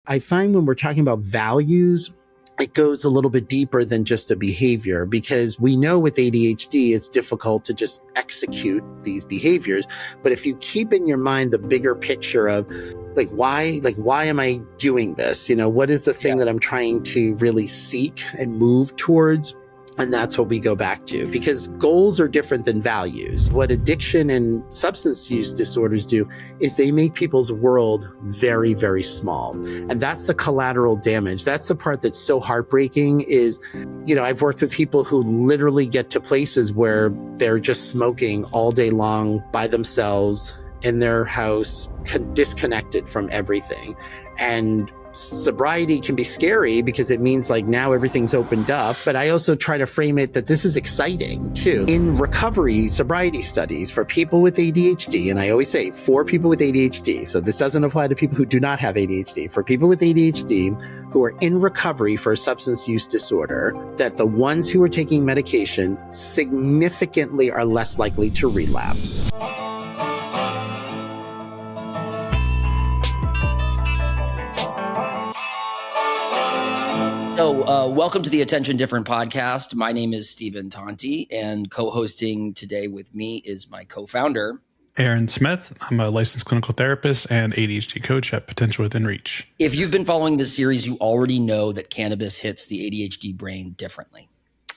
I find when we're talking about values, it goes a little bit deeper than just a behavior, because we know with ADHD, it's difficult to just execute these behaviors. But if you keep in your mind the bigger picture of why am I doing this? What is the thing that I'm trying to really seek and move towards? And that's what we go back to, because goals are different than values. What addiction and substance use disorders do is they make people's world very, very small. And that's the collateral damage. That's the part that's so heartbreaking is, I've worked with people who literally get to places where they're just smoking all day long by themselves in their house, disconnected from everything. And sobriety can be scary because it means now everything's opened up. But I also try to frame it that this is exciting too. In recovery sobriety studies for people with ADHD, and I always say for people with ADHD, so this doesn't apply to people who do not have ADHD, for people with ADHD who are in recovery for a substance use disorder, that the ones who are taking medication significantly are less likely to relapse. So, welcome to the Attention Different podcast. My name is Stephen Tonti, and co-hosting today with me is my co-founder, Aaron Smith. I'm a licensed clinical therapist and ADHD coach at Potential Within Reach. If you've been following this series, you already know that cannabis hits the ADHD brain differently.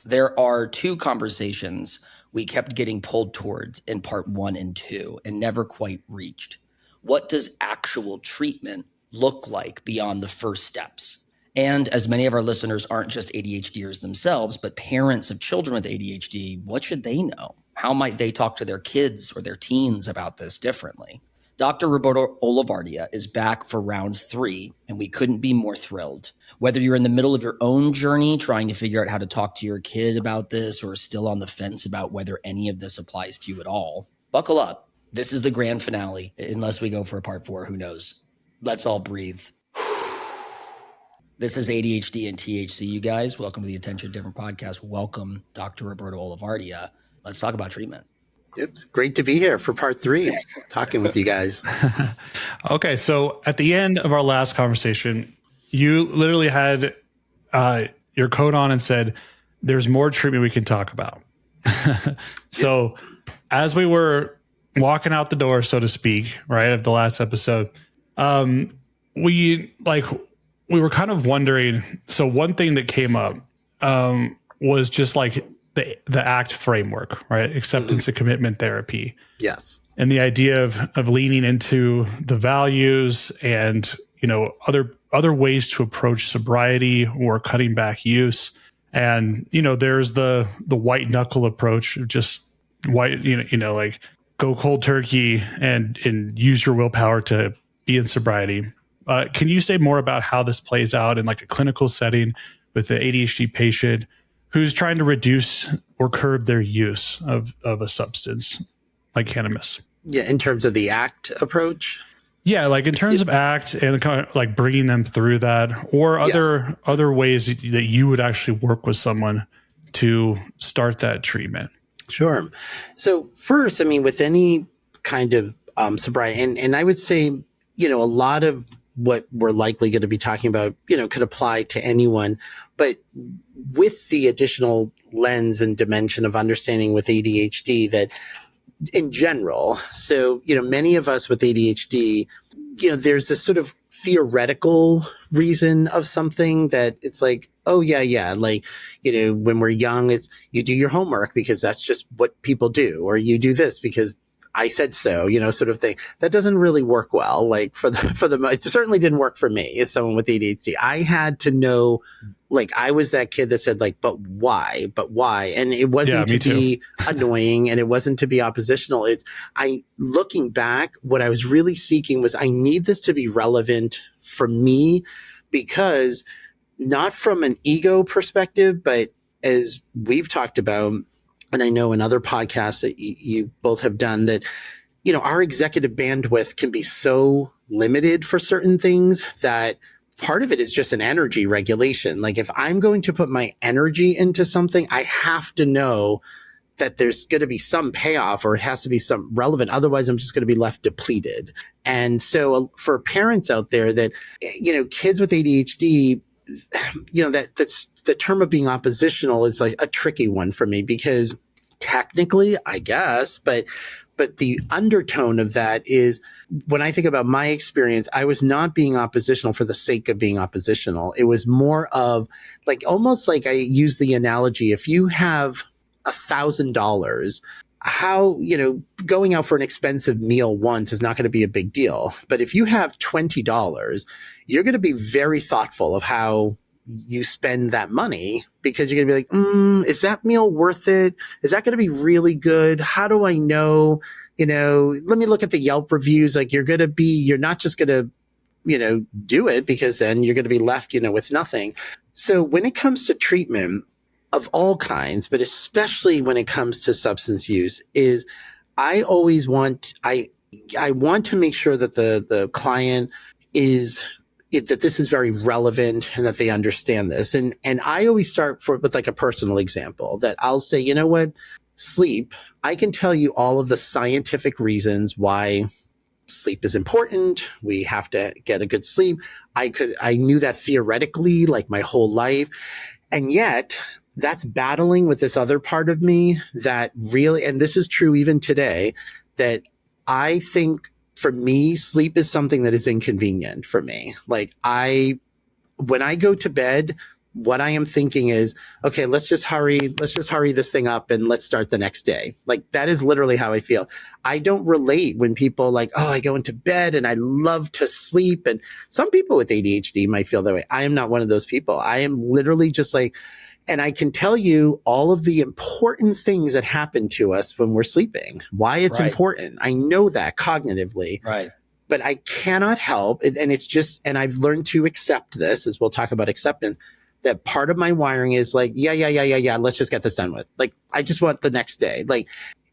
There are two conversations we kept getting pulled towards in part 1 and 2 and never quite reached. What does actual treatment look like beyond the first steps? And as many of our listeners aren't just ADHDers themselves, but parents of children with ADHD, what should they know? How might they talk to their kids or their teens about this differently? Dr. Roberto Olivardia is back for round 3, and we couldn't be more thrilled. Whether you're in the middle of your own journey trying to figure out how to talk to your kid about this, or still on the fence about whether any of this applies to you at all, buckle up. This is the grand finale. Unless we go for a part 4, who knows? Let's all breathe. This is ADHD and THC, you guys. Welcome to the Attention Different podcast. Welcome, Dr. Roberto Olivardia. Let's talk about treatment. It's great to be here for part 3, talking with you guys. Okay, so at the end of our last conversation, you literally had your coat on and said, there's more treatment we can talk about. So as we were walking out the door, so to speak, right, of the last episode, we were kind of wondering. So one thing that came up was just the ACT framework, right? Acceptance and commitment therapy. Yes. And the idea of leaning into the values and, other ways to approach sobriety or cutting back use. And, there's the white knuckle approach of just go cold turkey and use your willpower to be in sobriety. Can you say more about how this plays out in a clinical setting with the ADHD patient who's trying to reduce or curb their use of a substance like cannabis? Yeah, in terms of the ACT approach? Yeah, in terms of ACT and kind of bringing them through that, or other ways that you would actually work with someone to start that treatment. Sure. So first, with any kind of sobriety, and I would say, a lot of what we're likely going to be talking about, could apply to anyone, but with the additional lens and dimension of understanding with ADHD that in general, so, many of us with ADHD, there's this sort of theoretical reason of something that it's when we're young, it's you do your homework because that's just what people do, or you do this because I said so, sort of thing. That doesn't really work well. It certainly didn't work for me as someone with ADHD. I had to know, I was that kid that said but why? And it wasn't to be annoying, and it wasn't to be oppositional. Looking back, what I was really seeking was I need this to be relevant for me, because not from an ego perspective, but as we've talked about, and I know in other podcasts that you both have done, that, our executive bandwidth can be so limited for certain things that part of it is just an energy regulation. If I'm going to put my energy into something, I have to know that there's going to be some payoff, or it has to be some relevant. Otherwise, I'm just going to be left depleted. And so for parents out there that, kids with ADHD, that's the term of being oppositional is like a tricky one for me, because technically, I guess, but the undertone of that is, when I think about my experience, I was not being oppositional for the sake of being oppositional. It was more of like, almost like, I use the analogy, if you have $1,000, how, going out for an expensive meal once is not going to be a big deal. But if you have $20, you're going to be very thoughtful of how you spend that money, because you're going to be like, is that meal worth it? Is that going to be really good? How do I know? Let me look at the Yelp reviews. Like, you're not just going to, do it, because then you're going to be left, with nothing. So when it comes to treatment of all kinds, but especially when it comes to substance use, is I always want, I want to make sure that the client that this is very relevant and that they understand this. And I always start with like a personal example, that I'll say, you know what, sleep, I can tell you all of the scientific reasons why sleep is important. We have to get a good sleep. I knew that theoretically, like my whole life. And yet that's battling with this other part of me that really, and this is true even today, that I think, for me, sleep is something that is inconvenient for me. Like, when I go to bed, what I am thinking is, okay, let's just hurry this thing up and let's start the next day. Like, that is literally how I feel. I don't relate when people like, oh, I go into bed and I love to sleep. And some people with ADHD might feel that way. I am not one of those people. I am literally just like, and I can tell you all of the important things that happen to us when we're sleeping, why it's important. I know that cognitively, right? But I cannot help. And it's just, and I've learned to accept this, as we'll talk about acceptance, that part of my wiring is like, yeah. Let's just get this done with. Like, I just want the next day. Like,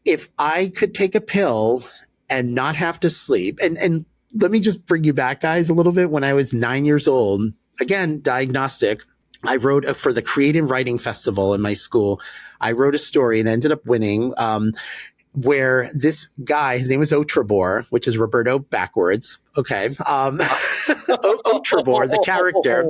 if I could take a pill and not have to sleep, and let me just bring you back, guys, a little bit. When I was 9 years old, again, diagnostic, I wrote for the Creative Writing Festival in my school. I wrote a story and ended up winning, where this guy, his name was Otrabor, which is Roberto backwards. Okay. Otrabor, the character,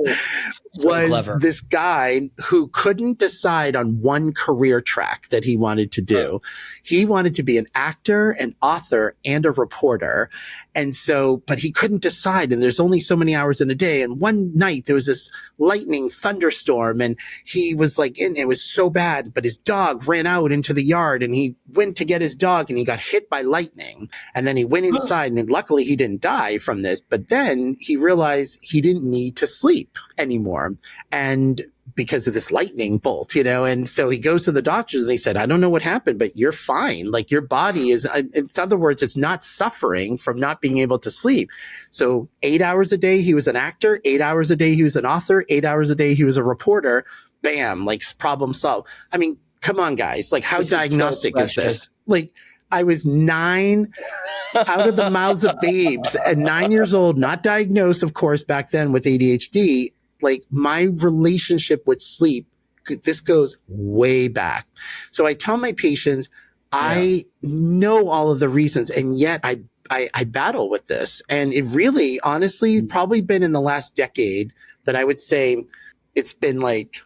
was this guy who couldn't decide on one career track that he wanted to do. He wanted to be an actor, an author, and a reporter. And so, but he couldn't decide. And there's only so many hours in a day. And one night there was this lightning thunderstorm, and he was like, it was so bad, but his dog ran out into the yard, and he went to get his dog, and he got hit by lightning. And then he went inside, and luckily he didn't die from this. But then he realized he didn't need to sleep anymore. And because of this lightning bolt, and so he goes to the doctors, and they said, I don't know what happened, but you're fine. Like, your body is, in other words, it's not suffering from not being able to sleep. So 8 hours a day, he was an actor. 8 hours a day, he was an author. 8 hours a day, he was a reporter. Bam, like, problem solved. I mean, come on, guys. Like, how diagnostic is this? Like, I was 9 out of the mouths of babes, at 9 years old, not diagnosed, of course, back then with ADHD. Like, my relationship with sleep, this goes way back. So I tell my patients, I know all of the reasons, and yet I battle with this. And it really, honestly, probably been in the last decade that I would say it's been like,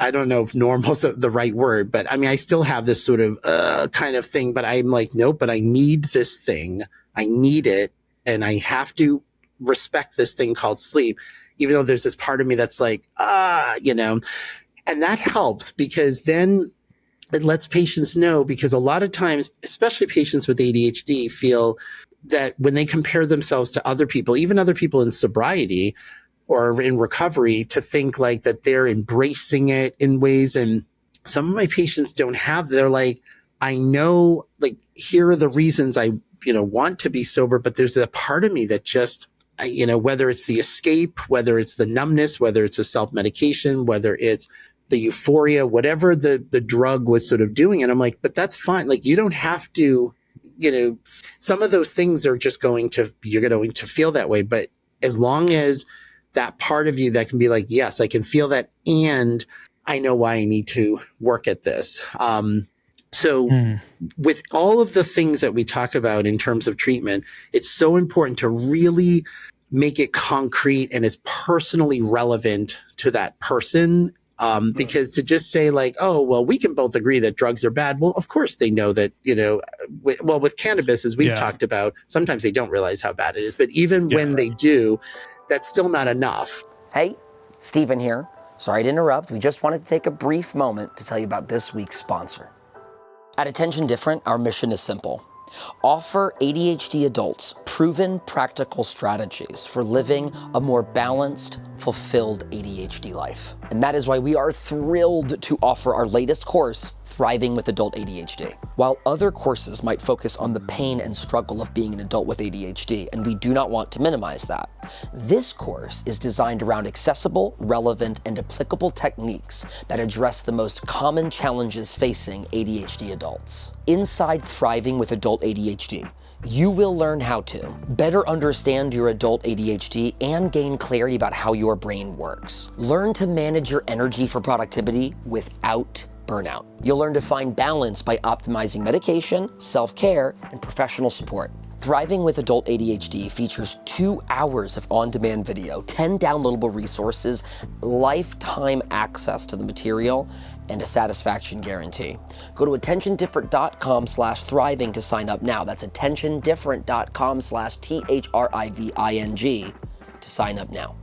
I don't know if normal is the right word, but I mean, I still have this sort of kind of thing, but I'm like, nope, but I need this thing. I need it. And I have to respect this thing called sleep, even though there's this part of me that's like, and that helps, because then it lets patients know, because a lot of times, especially patients with ADHD, feel that when they compare themselves to other people, even other people in sobriety or in recovery, to think like that they're embracing it in ways. And some of my patients don't have, they're like, I know, like, here are the reasons I, want to be sober, but there's a part of me that just, whether it's the escape, whether it's the numbness, whether it's a self-medication, whether it's the euphoria, whatever the drug was sort of doing. And I'm like, but that's fine. Like, you don't have to, some of those things are just you're going to feel that way. But as long as that part of you that can be like, yes, I can feel that, and I know why I need to work at this. So with all of the things that we talk about in terms of treatment, it's so important to really make it concrete and as personally relevant to that person. Because to just say like, oh, well, we can both agree that drugs are bad. Well, of course they know that, with cannabis, as we've talked about, sometimes they don't realize how bad it is. But even when they do, that's still not enough. Hey, Stephen here. Sorry to interrupt. We just wanted to take a brief moment to tell you about this week's sponsor. At Attention Different, our mission is simple. Offer ADHD adults proven practical strategies for living a more balanced, fulfilled ADHD life. And that is why we are thrilled to offer our latest course, Thriving with Adult ADHD. While other courses might focus on the pain and struggle of being an adult with ADHD, and we do not want to minimize that, this course is designed around accessible, relevant, and applicable techniques that address the most common challenges facing ADHD adults. Inside Thriving with Adult ADHD, you will learn how to better understand your adult ADHD and gain clarity about how your brain works. Learn to manage your energy for productivity without burnout. You'll learn to find balance by optimizing medication, self-care, and professional support. Thriving with Adult ADHD features 2 hours of on-demand video, 10 downloadable resources, lifetime access to the material, and a satisfaction guarantee. Go to attentiondifferent.com/thriving to sign up now. That's attentiondifferent.com/thriving to sign up now.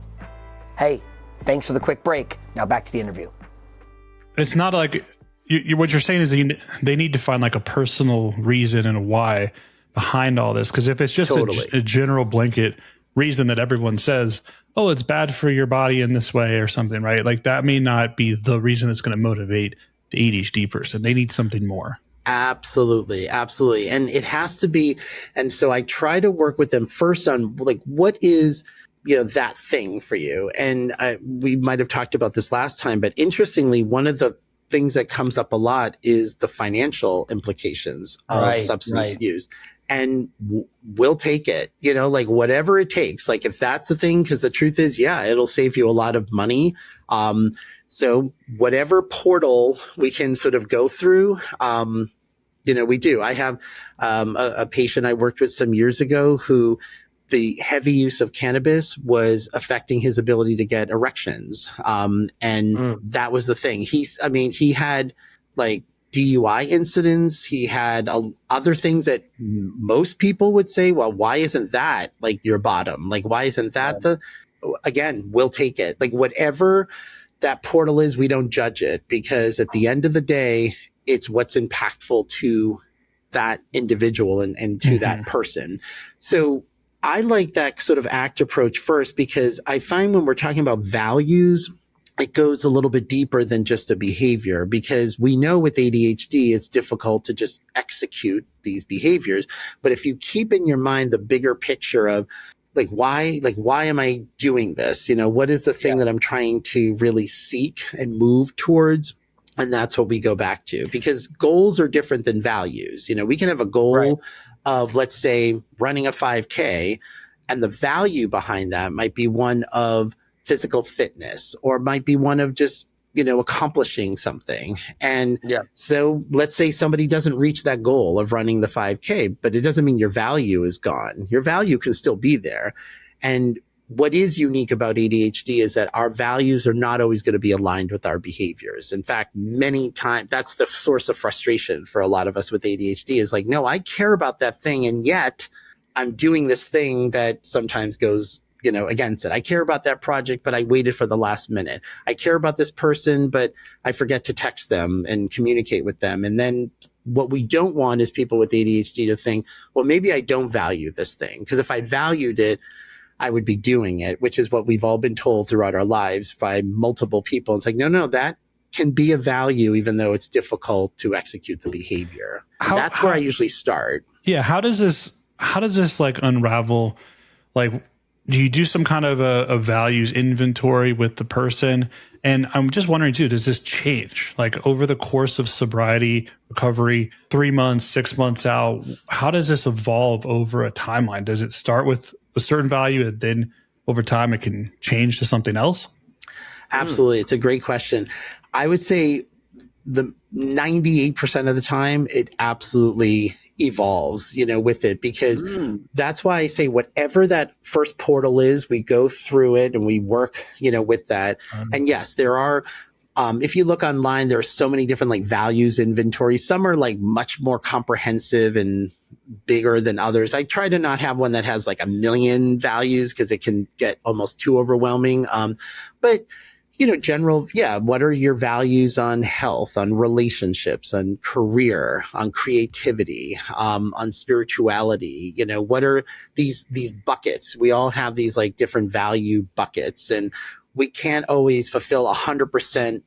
Hey, thanks for the quick break. Now back to the interview. It's not like what you're saying is they need to find like a personal reason and a why behind all this. Because if it's just a general blanket reason that everyone says, oh, it's bad for your body in this way or something, right? Like that may not be the reason that's going to motivate the ADHD person. They need something more. Absolutely. Absolutely. And it has to be. And so I try to work with them first on like, what is, that thing for you? And we might have talked about this last time, but interestingly, one of the things that comes up a lot is the financial implications of substance use. And we'll take it, like whatever it takes. Like if that's the thing, because the truth is, it'll save you a lot of money. So whatever portal we can sort of go through, we do. I have a patient I worked with some years ago who the heavy use of cannabis was affecting his ability to get erections. That was the thing. He had like DUI incidents. He had other things that most people would say, well, why isn't that like your bottom? Like, why isn't that again, we'll take it. Like whatever that portal is, we don't judge it because at the end of the day, it's what's impactful to that individual and to that person. So I like that sort of ACT approach first because I find when we're talking about values, it goes a little bit deeper than just a behavior because we know with ADHD, it's difficult to just execute these behaviors. But if you keep in your mind the bigger picture of why am I doing this? What is the thing that I'm trying to really seek and move towards? And that's what we go back to because goals are different than values. We can have a goal of, let's say, running a 5K, and the value behind that might be one of physical fitness or might be one of just, accomplishing something. And so let's say somebody doesn't reach that goal of running the 5K, but it doesn't mean your value is gone. Your value can still be there. And what is unique about ADHD is that our values are not always going to be aligned with our behaviors. In fact, many times that's the source of frustration for a lot of us with ADHD is like, no, I care about that thing. And yet I'm doing this thing that sometimes goes, against it. I care about that project, but I waited for the last minute. I care about this person, but I forget to text them and communicate with them. And then what we don't want is people with ADHD to think, well, maybe I don't value this thing. Because if I valued it, I would be doing it, which is what we've all been told throughout our lives by multiple people. It's like, no, that can be a value, even though it's difficult to execute the behavior. That's where I usually start. Yeah. How does this like unravel? Like, do you do some kind of a values inventory with the person? And I'm just wondering too, does this change like over the course of sobriety, recovery, 3 months, 6 months out? How does this evolve over a timeline? Does it start with a certain value and then over time it can change to something else? Absolutely. It's a great question. I would say the 98% of the time, it absolutely evolves, with it, because that's why I say whatever that first portal is, we go through it and we work, with that. And yes, there are, if you look online, there are so many different like values inventories. Some are like much more comprehensive and bigger than others. I try to not have one that has like 1 million values because it can get almost too overwhelming. But general, what are your values on health, on relationships, on career, on creativity, on spirituality? What are these buckets? We all have these like different value buckets, and we can't always fulfill 100%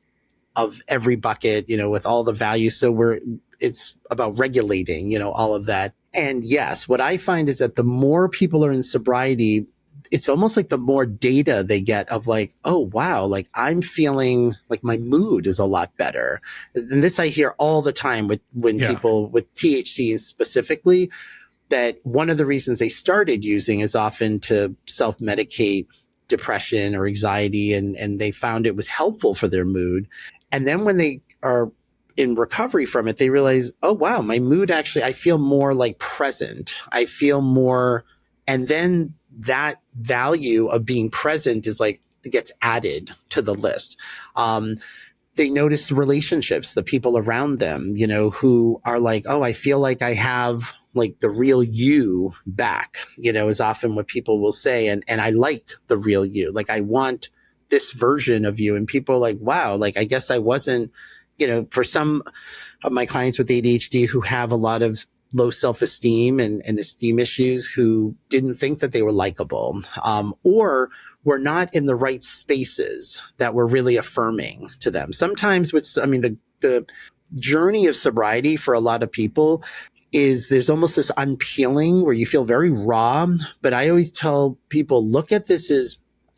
of every bucket, with all the values. So it's about regulating, all of that. And yes, what I find is that the more people are in sobriety, it's almost like the more data they get of like, oh, wow, like I'm feeling like my mood is a lot better. And this I hear all the time when people with THC specifically, that one of the reasons they started using is often to self-medicate depression or anxiety. And they found it was helpful for their mood. And then when they are in recovery from it, they realize, oh, wow, my mood actually, I feel more like present. I feel more. And then that value of being present is like, it gets added to the list. They notice relationships, the people around them, who are like, oh, I feel like I have like the real you back, is often what people will say. And I like the real you. Like, I want this version of you. And people are like, wow, like, I guess I wasn't, for some of my clients with ADHD who have a lot of low self-esteem and esteem issues, who didn't think that they were likable, or were not in the right spaces that were really affirming to them. Sometimes the journey of sobriety for a lot of people is there's almost this unpeeling where you feel very raw. But I always tell people, look at this as,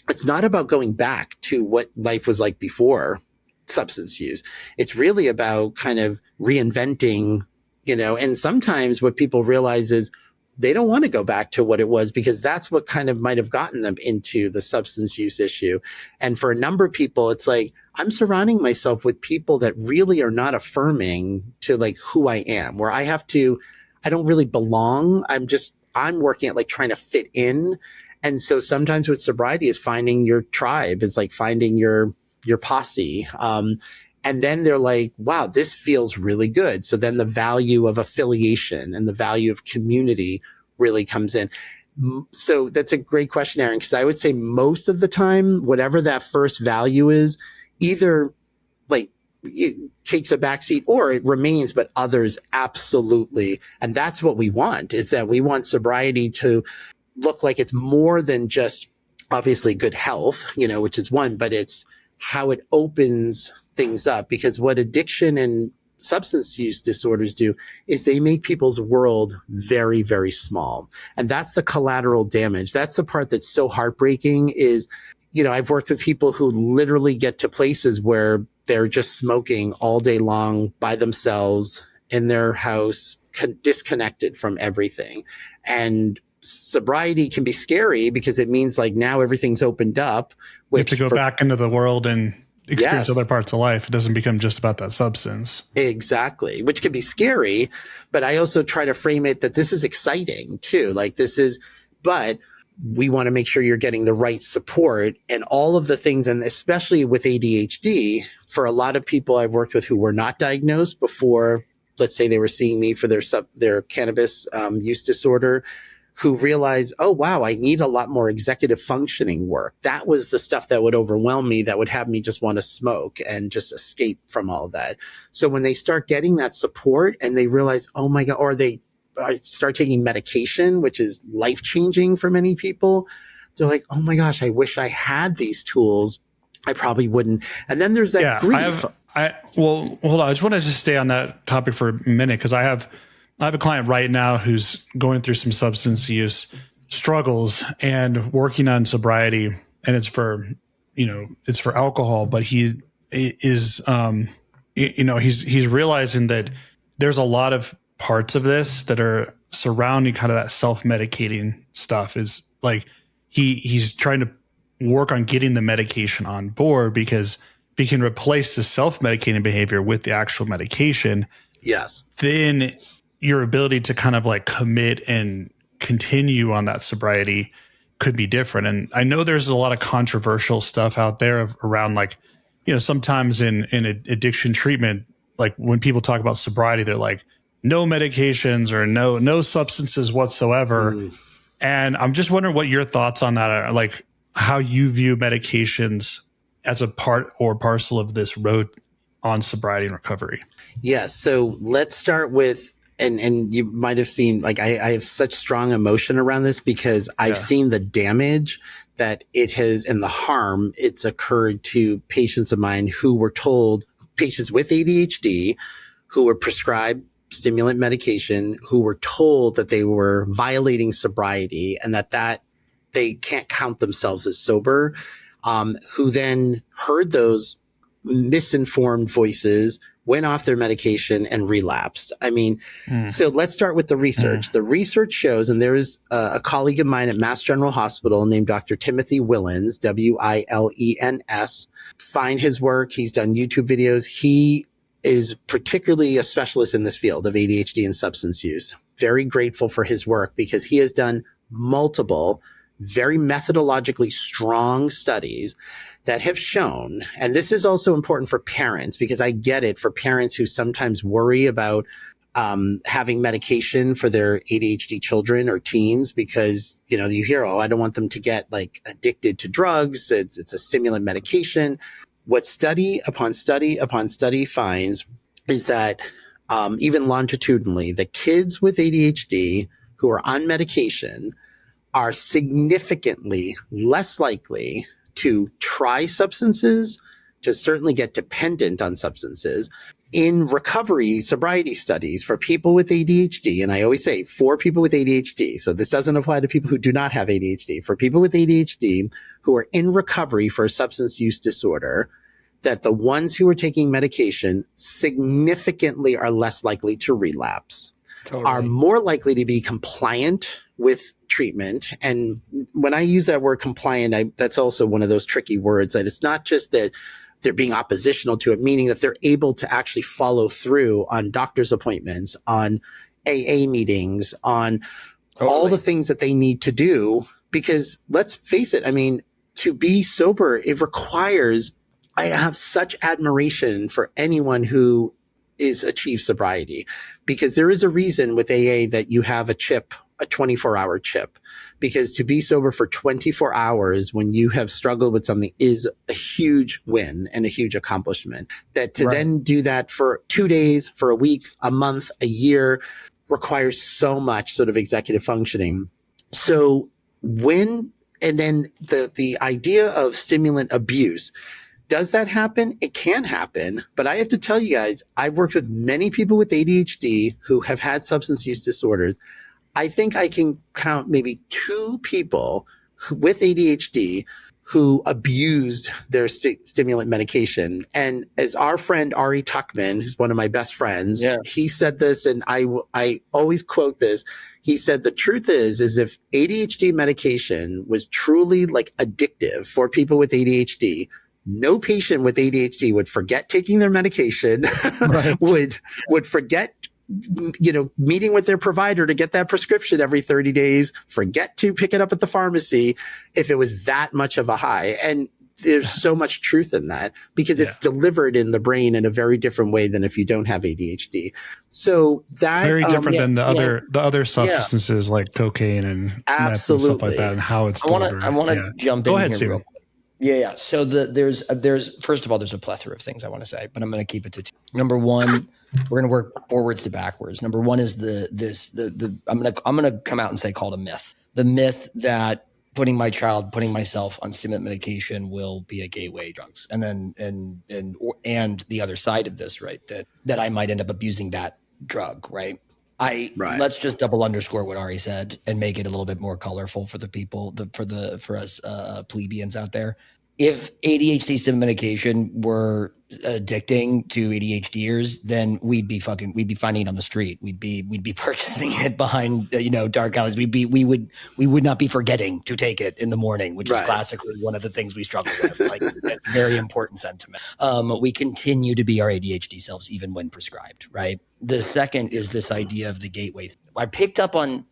it's not about going back to what life was like before substance use. It's really about kind of reinventing, and sometimes what people realize is they don't want to go back to what it was, because that's what kind of might have gotten them into the substance use issue. And for a number of people, it's like, I'm surrounding myself with people that really are not affirming to like who I am, where I don't really belong. I'm working at like trying to fit in. And so sometimes with sobriety is finding your tribe, is like finding your posse. And then they're like, wow, this feels really good. So then the value of affiliation and the value of community really comes in. So that's a great question, Aaron, because I would say most of the time, whatever that first value is, either like it takes a backseat or it remains, but others absolutely. And that's what we want, is that we want sobriety to look like it's more than just obviously good health, which is one, but it's how it opens things up. Because what addiction and substance use disorders do is they make people's world very, very small. And that's the collateral damage. That's the part that's so heartbreaking is, I've worked with people who literally get to places where they're just smoking all day long by themselves in their house, disconnected from everything. And sobriety can be scary because it means like now everything's opened up. You have to go back into the world and experience other parts of life. It doesn't become just about that substance. Exactly. Which can be scary, but I also try to frame it that this is exciting too. Like but we want to make sure you're getting the right support and all of the things. And especially with ADHD, for a lot of people I've worked with who were not diagnosed before, let's say they were seeing me for their cannabis use disorder, who realized, oh, wow, I need a lot more executive functioning work. That was the stuff that would overwhelm me, that would have me just want to smoke and just escape from all of that. So when they start getting that support and they realize, oh my God, or they start taking medication, which is life-changing for many people, they're like, oh my gosh, I wish I had these tools. I probably wouldn't. And then there's that grief. Well, hold on. I just want to just stay on that topic for a minute, because I have a client right now who's going through some substance use struggles and working on sobriety, and it's for alcohol, but he is, he's realizing that there's a lot of parts of this that are surrounding kind of that self-medicating stuff. Is like, he's trying to work on getting the medication on board, because we can replace the self-medicating behavior with the actual medication, Yes. then your ability to kind of like commit and continue on that sobriety could be different. And I know there's a lot of controversial stuff out there around like, sometimes in addiction treatment, like when people talk about sobriety, they're like, no medications or no substances whatsoever. And I'm just wondering what your thoughts on that are, like how you view medications as a part or parcel of this road on sobriety and recovery. Yes. So let's start with, and you might have seen, like, I have such strong emotion around this because I've seen the damage that it has and the harm it's occurred to patients of mine who were told, patients with ADHD who were prescribed stimulant medication, who were told that they were violating sobriety and that they can't count themselves as sober, who then heard those misinformed voices, went off their medication and relapsed. I mean, so let's start with the research. The research shows, and there is a colleague of mine at Mass General Hospital named Dr. Timothy Willens, Wilens. Find his work. He's done YouTube videos. He is particularly a specialist in this field of ADHD and substance use. Very grateful for his work because he has done multiple very methodologically strong studies that have shown, and this is also important for parents because I get it, for parents who sometimes worry about having medication for their ADHD children or teens because, you hear, I don't want them to get like addicted to drugs. It's a stimulant medication. What study upon study upon study finds is that even longitudinally, the kids with ADHD who are on medication are significantly less likely to try substances, to certainly get dependent on substances. In recovery sobriety studies for people with ADHD, and I always say for people with ADHD, so this doesn't apply to people who do not have ADHD, for people with ADHD who are in recovery for a substance use disorder, that the ones who are taking medication significantly are less likely to relapse, are more likely to be compliant with treatment. And when I use that word compliant, that's also one of those tricky words, that it's not just that they're being oppositional to it, meaning that they're able to actually follow through on doctor's appointments, on AA meetings, on all the things that they need to do. Because let's face it, I mean, to be sober, it requires, I have such admiration for anyone who is achieved sobriety, because there is a reason with AA that you have a chip, a 24-hour chip, because to be sober for 24 hours when you have struggled with something is a huge win and a huge accomplishment. That to then do that for 2 days, for a week, a month, a year requires so much sort of executive functioning. So and then the idea of stimulant abuse, does that happen? It can happen, but I have to tell you guys, I've worked with many people with ADHD who have had substance use disorders. I think I can count maybe 2 people with ADHD who abused their stimulant medication. And as our friend Ari Tuckman, who's one of my best friends, he said this, and I always quote this. He said, the truth is if ADHD medication was truly like addictive for people with ADHD, no patient with ADHD would forget taking their medication, would forget, meeting with their provider to get that prescription every 30 days, forget to pick it up at the pharmacy if it was that much of a high. And there's so much truth in that because it's delivered in the brain in a very different way than if you don't have ADHD. So that very different than the other substances like cocaine and meth and stuff like that, and how it's delivered. I want to jump in here real quick. Yeah. So there's first of all, there's a plethora of things I want to say, but I'm going to keep it to 2. Number one, we're going to work forwards to backwards. Number one is I'm going to come out and say called a myth. The myth that putting myself on stimulant medication will be a gateway drugs. And then, and the other side of this, right? That I might end up abusing that drug, right? Let's just double underscore what Ari said and make it a little bit more colorful for the people, for us plebeians out there. If ADHD stim medication were addicting to ADHDers, then we'd be finding it on the street. We'd be purchasing it behind dark alleys. We would not be forgetting to take it in the morning, which is classically one of the things we struggle with. Like, that's a very important sentiment. We continue to be our ADHD selves even when prescribed, right? The second is this idea of the gateway. I picked up on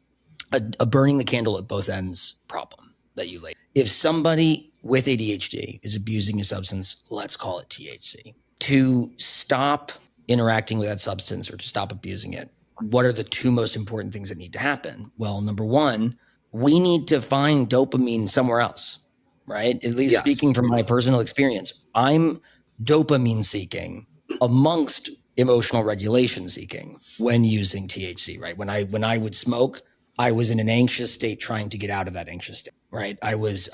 a burning the candle at both ends problem that you laid. If somebody with ADHD is abusing a substance, let's call it THC, to stop interacting with that substance or to stop abusing it, what are the two most important things that need to happen? Well, number one, we need to find dopamine somewhere else, right? At least speaking from my personal experience, I'm dopamine seeking amongst emotional regulation seeking when using THC, right? When I would smoke, I was in an anxious state trying to get out of that anxious state, right? I was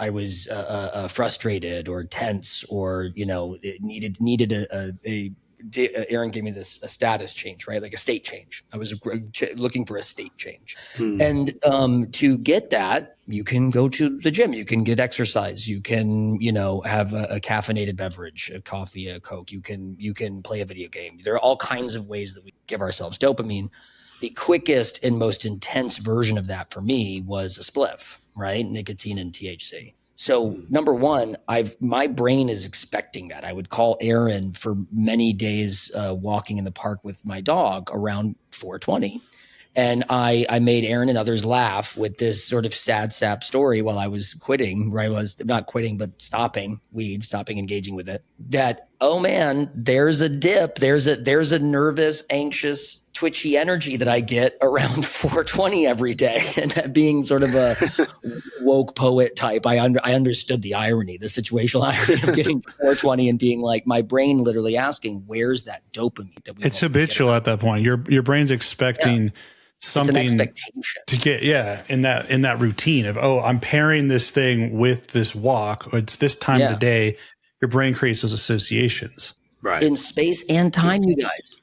frustrated or tense, or it needed Aaron gave me a status change, right? Like a state change. I was looking for a state change. And to get that, you can go to the gym, you can get exercise, you can, have a caffeinated beverage, a coffee, a Coke, you can play a video game. There are all kinds of ways that we give ourselves dopamine. The quickest and most intense version of that for me was a spliff, right? Nicotine and THC. So number one, my brain is expecting that. I would call Aaron for many days walking in the park with my dog around 4:20. And I made Aaron and others laugh with this sort of sad sap story while I was quitting, where I was not quitting, but stopping weed, stopping engaging with it. That, oh man, there's a dip. There's a nervous, anxious, twitchy energy that I get around 4:20 every day. And that being sort of a woke poet type, I understood the irony, the situational irony of getting 4:20 and being like, my brain literally asking, where's that dopamine that we It's habitual at that point. Your brain's expecting something to get in that routine of, oh, I'm pairing this thing with this walk, or it's this time of the day. Your brain creates those associations, right, in space and time. You guys,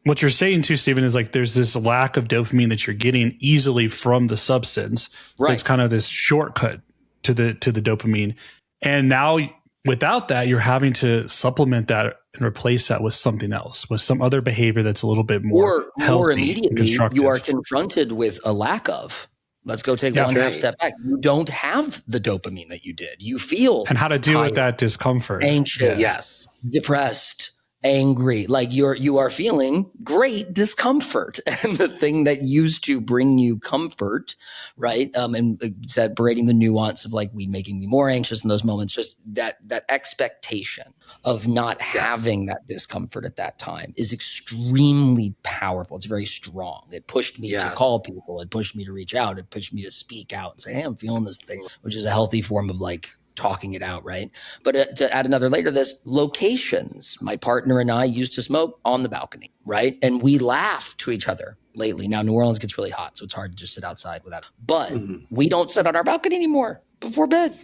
what you're saying too, Stephen, is like there's this lack of dopamine that you're getting easily from the substance. Right. It's kind of this shortcut to the dopamine. And now without that, you're having to supplement that and replace that with something else, with some other behavior that's a little bit more healthy, more immediately, you are confronted with a lack of. Let's go take one half step back. You don't have the dopamine that you did. You feel and how to deal with that discomfort, anxious, depressed, angry, like you are feeling great discomfort. And the thing that used to bring you comfort, right? And separating the nuance of like weed making me more anxious in those moments, just that expectation of not having that discomfort at that time is extremely powerful. It's very strong. It pushed me to call people. It pushed me to reach out. It pushed me to speak out and say, hey, I'm feeling this thing, which is a healthy form of like talking it out, right? But to add another layer to this, locations. My partner and I used to smoke on the balcony, right? And we laugh to each other lately. Now, New Orleans gets really hot, so it's hard to just sit outside without. But we don't sit on our balcony anymore before bed.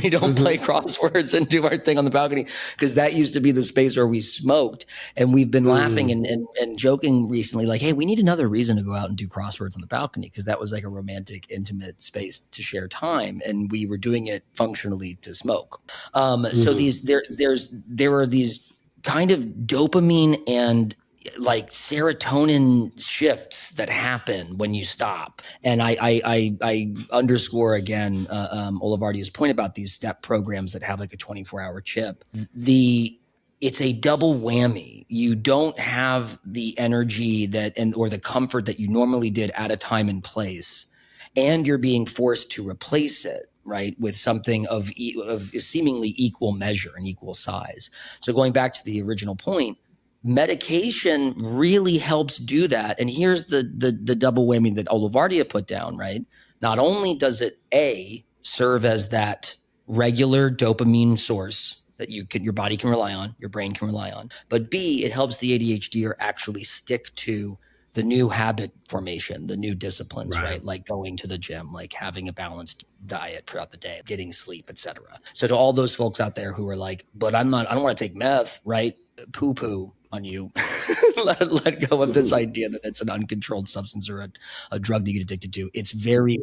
We don't play crosswords and do our thing on the balcony, because that used to be the space where we smoked. And we've been laughing and joking recently, like, hey, we need another reason to go out and do crosswords on the balcony, because that was like a romantic, intimate space to share time. And we were doing it functionally to smoke. So there are these kind of dopamine and like serotonin shifts that happen when you stop. And I underscore again, Olivardia's point about these step programs that have like a 24-hour chip. It's a double whammy. You don't have the energy or the comfort that you normally did at a time and place, and you're being forced to replace it, right, with something of seemingly equal measure and equal size. So going back to the original point, medication really helps do that. And here's the double whammy that Olivardia put down, right? Not only does it serve as that regular dopamine source that your body can rely on, your brain can rely on, but B, it helps the ADHDer actually stick to the new habit formation, the new disciplines, right? Like going to the gym, like having a balanced diet throughout the day, getting sleep, etc. So to all those folks out there who are like, but I don't want to take meth, right? Poo-poo on you. let go of this idea that it's an uncontrolled substance or a drug that you get addicted to. It's very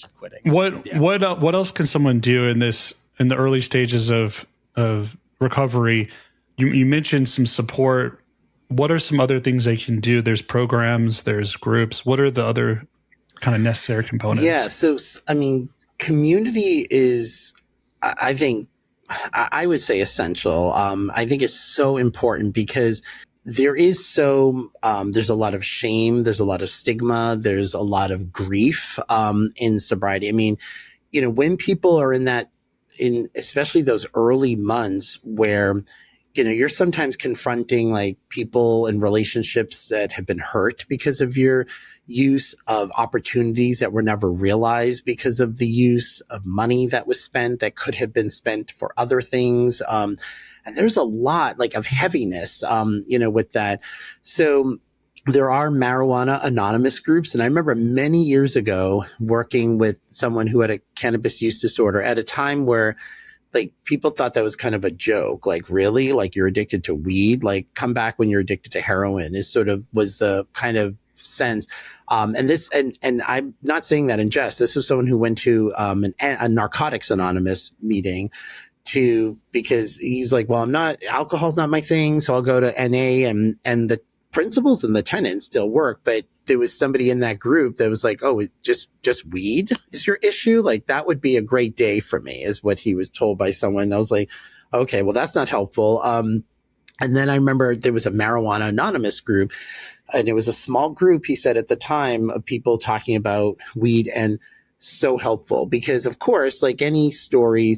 quitting. What else can someone do in the early stages of recovery? You mentioned some support. What are some other things they can do? There's programs, there's groups. What are the other kind of necessary components? Yeah. So, I mean, community is, I think, I would say essential. I think it's so important because there's a lot of shame, there's a lot of stigma, there's a lot of grief, in sobriety. I mean, when people are in especially those early months where, you're sometimes confronting like people and relationships that have been hurt because of your use of opportunities that were never realized because of the use of money that was spent that could have been spent for other things. And there's a lot like of heaviness, with that. So there are marijuana anonymous groups. And I remember many years ago working with someone who had a cannabis use disorder at a time where like people thought that was kind of a joke. Like, really? Like, you're addicted to weed? Like, come back when you're addicted to heroin is sort of was the kind of sense. And I'm not saying that in jest. This was someone who went to a Narcotics Anonymous meeting because he's like, well, alcohol's not my thing. So I'll go to NA and the principles and the tenets still work. But there was somebody in that group that was like, oh, just weed is your issue. Like, that would be a great day for me is what he was told by someone. I was like, okay, well, that's not helpful. And then I remember there was a marijuana anonymous group, and it was a small group, he said at the time, of people talking about weed, and so helpful because, of course, like any story,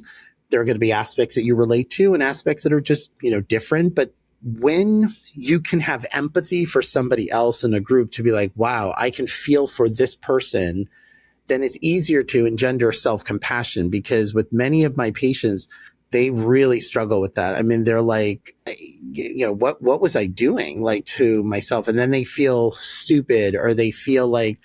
there are going to be aspects that you relate to and aspects that are just, different. But when you can have empathy for somebody else in a group to be like, wow, I can feel for this person, then it's easier to engender self-compassion because with many of my patients, they really struggle with that. I mean, they're like, what was I doing like to myself? And then they feel stupid or they feel like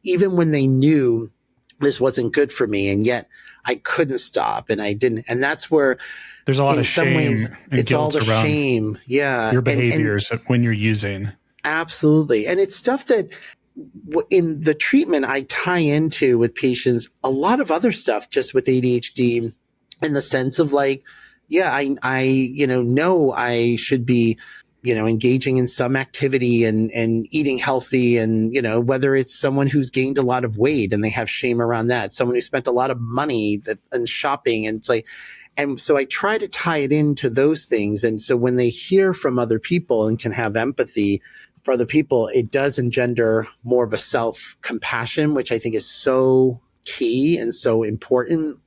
even when they knew this wasn't good for me and yet I couldn't stop and I didn't. And that's where there's a lot of shame ways, and it's guilt all the around shame. Yeah. your behaviors when you're using. Absolutely. And it's stuff that in the treatment I tie into with patients, a lot of other stuff just with ADHD in the sense of like, yeah, I know I should be, engaging in some activity and eating healthy and, whether it's someone who's gained a lot of weight and they have shame around that, someone who spent a lot of money and shopping and it's like, and so I try to tie it into those things. And so when they hear from other people and can have empathy for other people, it does engender more of a self-compassion, which I think is so key and so important.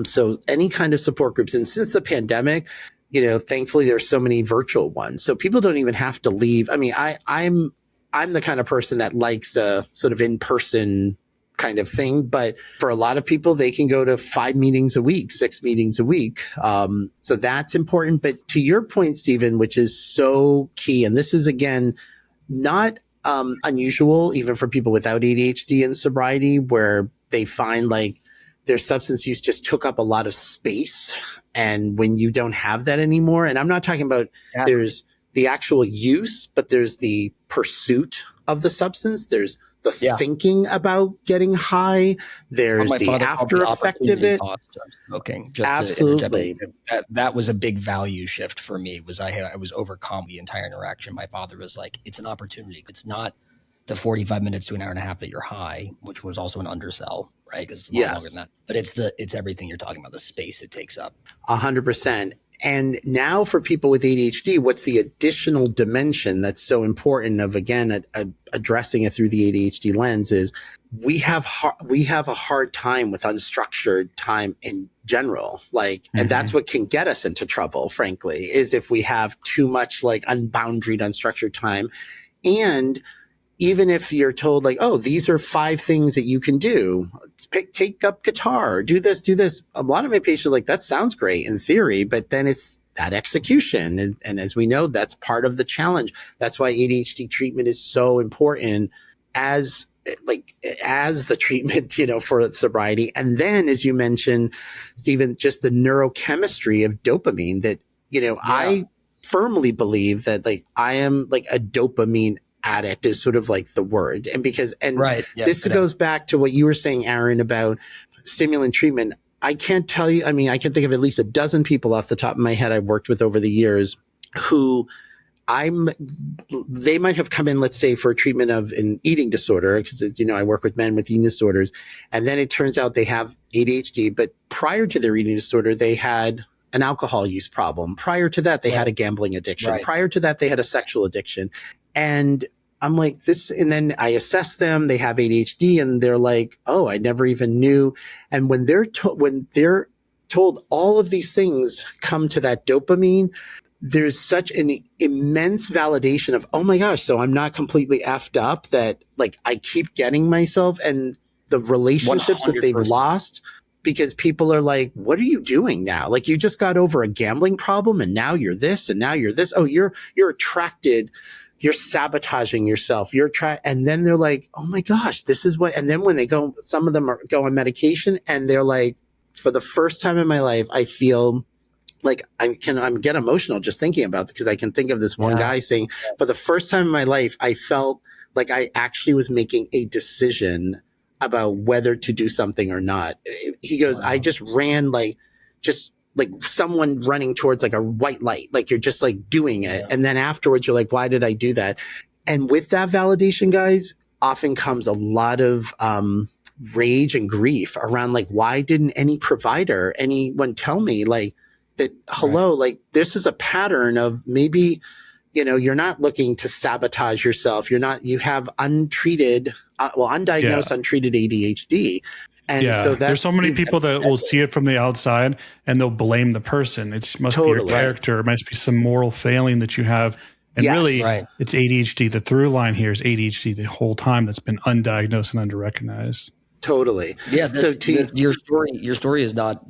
So any kind of support groups. And since the pandemic, thankfully there's so many virtual ones. So people don't even have to leave. I mean, I'm the kind of person that likes a sort of in-person kind of thing. But for a lot of people, they can go to 5 meetings a week, 6 meetings a week. So that's important. But to your point, Stephen, which is so key, and this is, again, not unusual even for people without ADHD and sobriety, where they find like their substance use just took up a lot of space. And when you don't have that anymore, and I'm not talking about there's the actual use, but there's the pursuit of the substance. There's the thinking about getting high. There's the after effect of it. Smoking. Absolutely. That was a big value shift for me. I was overcome the entire interaction. My father was like, it's an opportunity. It's not the 45 minutes to an hour and a half that you're high, which was also an undersell, right? Because it's a lot longer than that. But it's everything you're talking about, the space it takes up. 100%. And now for people with ADHD, what's the additional dimension that's so important of, again, addressing it through the ADHD lens is we have a hard time with unstructured time in general. Like, and that's what can get us into trouble, frankly, is if we have too much like unboundaried, unstructured time. And even if you're told like, oh, these are 5 things that you can do, take up guitar, do this. A lot of my patients are like, that sounds great in theory, but then it's that execution. And as we know, that's part of the challenge. That's why ADHD treatment is so important as the treatment, for sobriety. And then, as you mentioned, Stephen, just the neurochemistry of dopamine that, I firmly believe that like I am like a dopamine addict is sort of like the word. And because, and Right. Yeah, this goes back to what you were saying, Aaron, about stimulant treatment. I can't tell you, I mean, I can think of at least a dozen people off the top of my head I've worked with over the years who they might have come in, let's say, for a treatment of an eating disorder, because, you know, I work with men with eating disorders. And then it turns out they have ADHD, but prior to their eating disorder, they had an alcohol use problem. Prior to that, they had a gambling addiction. Right. Prior to that, they had a sexual addiction. And I'm like this, and then I assess them, they have ADHD, and they're like, oh, I never even knew. And when they're told all of these things come to that dopamine, there's such an immense validation of, oh my gosh, so I'm not completely effed up, that like I keep getting myself, and the relationships 100%. That they've lost because people are like, what are you doing now? Like, you just got over a gambling problem and now you're this and now you're this. Oh, you're attracted. You're sabotaging yourself. And then they're like, oh my gosh, this is what, and then when they go, some of them go on medication and they're like, for the first time in my life, I feel like I'm get emotional just thinking about it, because I can think of this one guy saying, for the first time in my life, I felt like I actually was making a decision about whether to do something or not. He goes, I just ran like someone running towards like a white light, like you're just like doing it. And then afterwards you're like, why did I do that? And with that validation, guys, often comes a lot of, rage and grief around like, why didn't any provider, anyone tell me like that, hello, like this is a pattern of maybe, you know, you're not looking to sabotage yourself. You have untreated, undiagnosed, untreated ADHD. And so there's so many people that will see it from the outside and they'll blame the person. It must be your character. It must be some moral failing that you have. And really, it's ADHD. The through line here is ADHD the whole time that's been undiagnosed and underrecognized. Totally. Yeah. Your story is not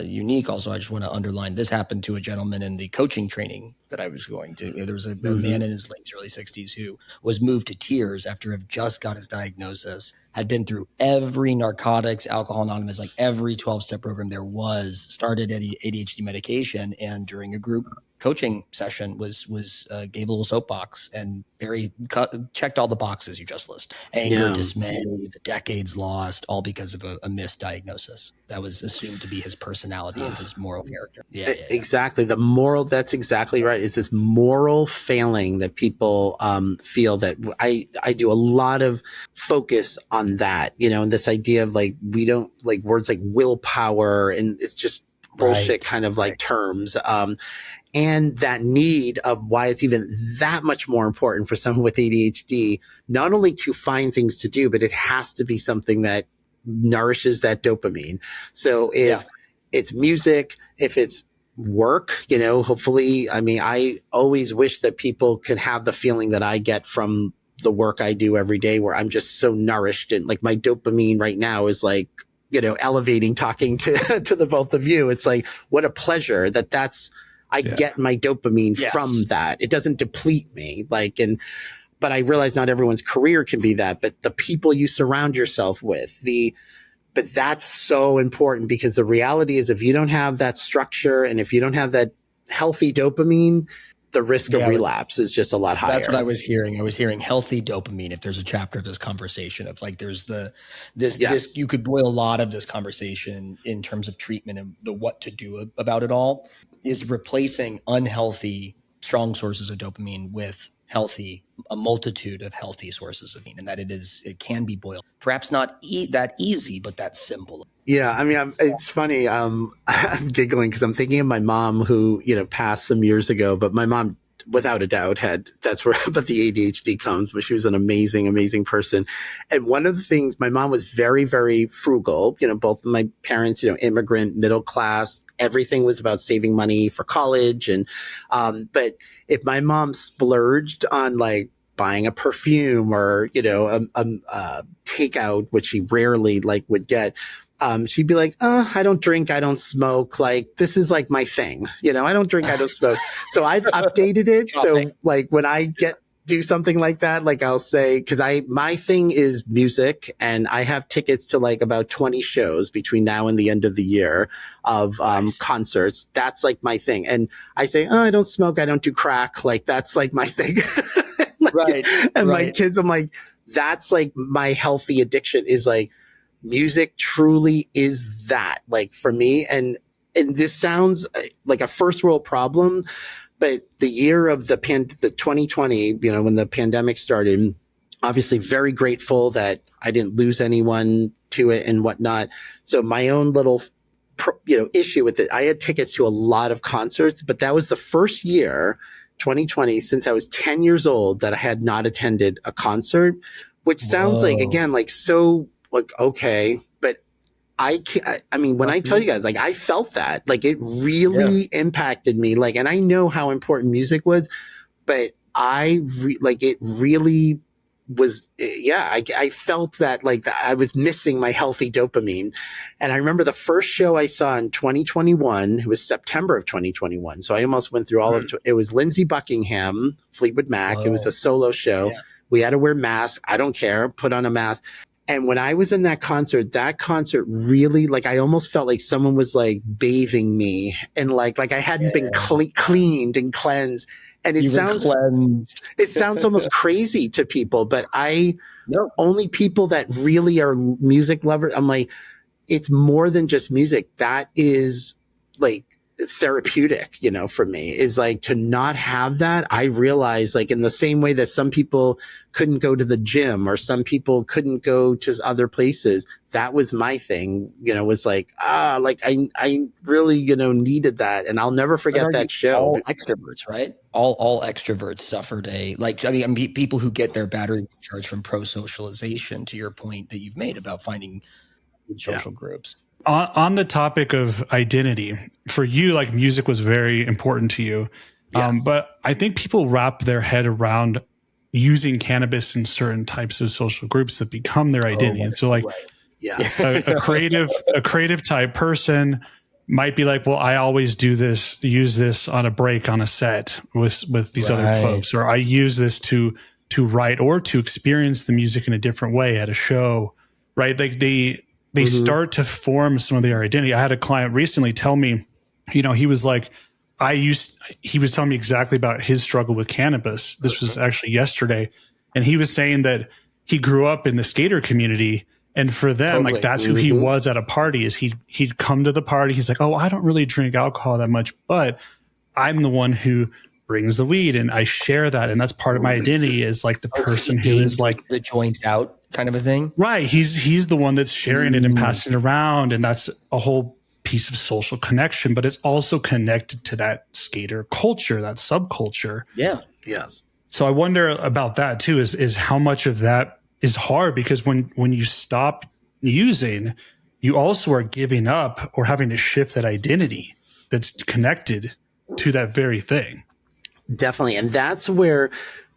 unique. Also, I just want to underline this happened to a gentleman in the coaching training that I was going to. There was a man in his early 60s who was moved to tears after have just got his diagnosis, had been through every narcotics, Alcohol Anonymous, like every 12-step program there was, started ADHD medication, and during a group coaching session gave a little soapbox and checked all the boxes you just listed. Anger, dismay, the decades lost, all because of a misdiagnosis that was assumed to be his personality and his moral character. Exactly. The moral, that's exactly right. Is this moral failing that people feel that I do a lot of focus on that, you know, and this idea of like, we don't like words like willpower, and it's just bullshit kind of like terms. And that need of why it's even that much more important for someone with ADHD, not only to find things to do, but it has to be something that nourishes that dopamine. So if it's music, if it's work, you know, hopefully, I mean, I always wish that people could have the feeling that I get from the work I do every day, where I'm just so nourished, and like my dopamine right now is like, you know, elevating, talking to the both of you. It's like, what a pleasure I get my dopamine from that. It doesn't deplete me. But I realize not everyone's career can be that, but the people you surround yourself with, but that's so important, because the reality is if you don't have that structure and if you don't have that healthy dopamine, the risk of relapse is just a lot higher. That's what I was hearing. I was hearing healthy dopamine. If there's a chapter of this conversation of like, there's this, you could boil a lot of this conversation in terms of treatment and the what to do about it all, is replacing unhealthy, strong sources of dopamine with a multitude of healthy sources of dopamine, and that it can be boiled. Perhaps not that easy, but that's simple. Yeah. I mean, it's funny. I'm giggling because I'm thinking of my mom who, you know, passed some years ago, but my mom, without a doubt, but the ADHD comes, but she was an amazing, amazing person. And one of the things, my mom was very, very frugal. You know, both of my parents, you know, immigrant, middle class, everything was about saving money for college. And, but if my mom splurged on like buying a perfume or, you know, a takeout, which she rarely like would get, she'd be like, I don't drink, I don't smoke. Like, this is like my thing. You know, I don't drink, I don't smoke. So I've updated it. So like when I do something like that, like I'll say, cause my thing is music, and I have tickets to like about 20 shows between now and the end of the year of, concerts. That's like my thing. And I say, I don't smoke, I don't do crack. Like, that's like my thing. Right. And my Right. kids, I'm like, that's like my healthy addiction is like music truly is that like for me. And this sounds like a first world problem, but the year of the 2020, you know, when the pandemic started, obviously very grateful that I didn't lose anyone to it and whatnot. So my own little, issue with it, I had tickets to a lot of concerts, but that was the first year, 2020, since I was 10 years old that I had not attended a concert, which sounds like, again, like so like, okay, but I can't, I mean, when I tell you guys, like, I felt that, like, it really impacted me. Like, and I know how important music was, but it really was, I felt that, like, I was missing my healthy dopamine. And I remember the first show I saw in 2021, it was September of 2021. So I almost went through all of it. Was Lindsey Buckingham, Fleetwood Mac. Whoa. It was a solo show. Yeah. We had to wear masks. I don't care. Put on a mask. And when I was in that concert really, like, I almost felt like someone was like bathing me and like I hadn't been cleaned and cleansed. And it sounds almost crazy to people, but only people that really are music lovers, I'm like, it's more than just music. That is like therapeutic, for me, is like to not have that. I realize, like, in the same way that some people couldn't go to the gym or some people couldn't go to other places, that was my thing, was like, I really, needed that. And I'll never forget that show. All extroverts, right? All extroverts suffered people who get their battery recharged from pro-socialization, to your point that you've made about finding social groups. On the topic of identity, for you, like, music was very important to you. Yes. But I think people wrap their head around using cannabis in certain types of social groups that become their identity. And so, like, a creative type person might be like, well, I always use this on a break on a set with these other folks, or I use this to write or to experience the music in a different way at a show, right? Like they start to form some of their identity. I had a client recently tell me, he was like, he was telling me exactly about his struggle with cannabis. This was actually yesterday. And he was saying that he grew up in the skater community. And for them, like, that's who he was at a party, is he'd come to the party. He's like, oh, I don't really drink alcohol that much, but I'm the one who brings the weed and I share that. And that's part of my identity, is like the person who is like the joint out kind of a thing. Right. He's the one that's sharing it and passing it around. And that's a whole piece of social connection, but it's also connected to that skater culture, that subculture. Yeah. Yes. So I wonder about that too, is how much of that is hard, because when you stop using, you also are giving up or having to shift that identity that's connected to that very thing. Definitely. And that's where,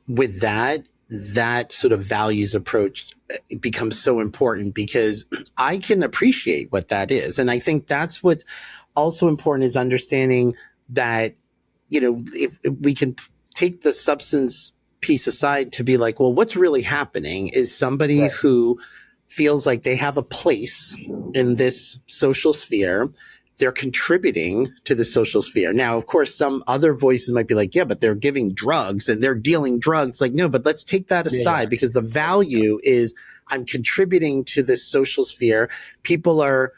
with that sort of values approach, it becomes so important, because I can appreciate what that is. And I think that's what's also important, is understanding that, if we can take the substance piece aside to be like, well, what's really happening is somebody who feels like they have a place in this social sphere. They're contributing to the social sphere. Now, of course, some other voices might be like, yeah, but they're giving drugs and they're dealing drugs. Like, no, but let's take that aside, because the value is I'm contributing to this social sphere. People are,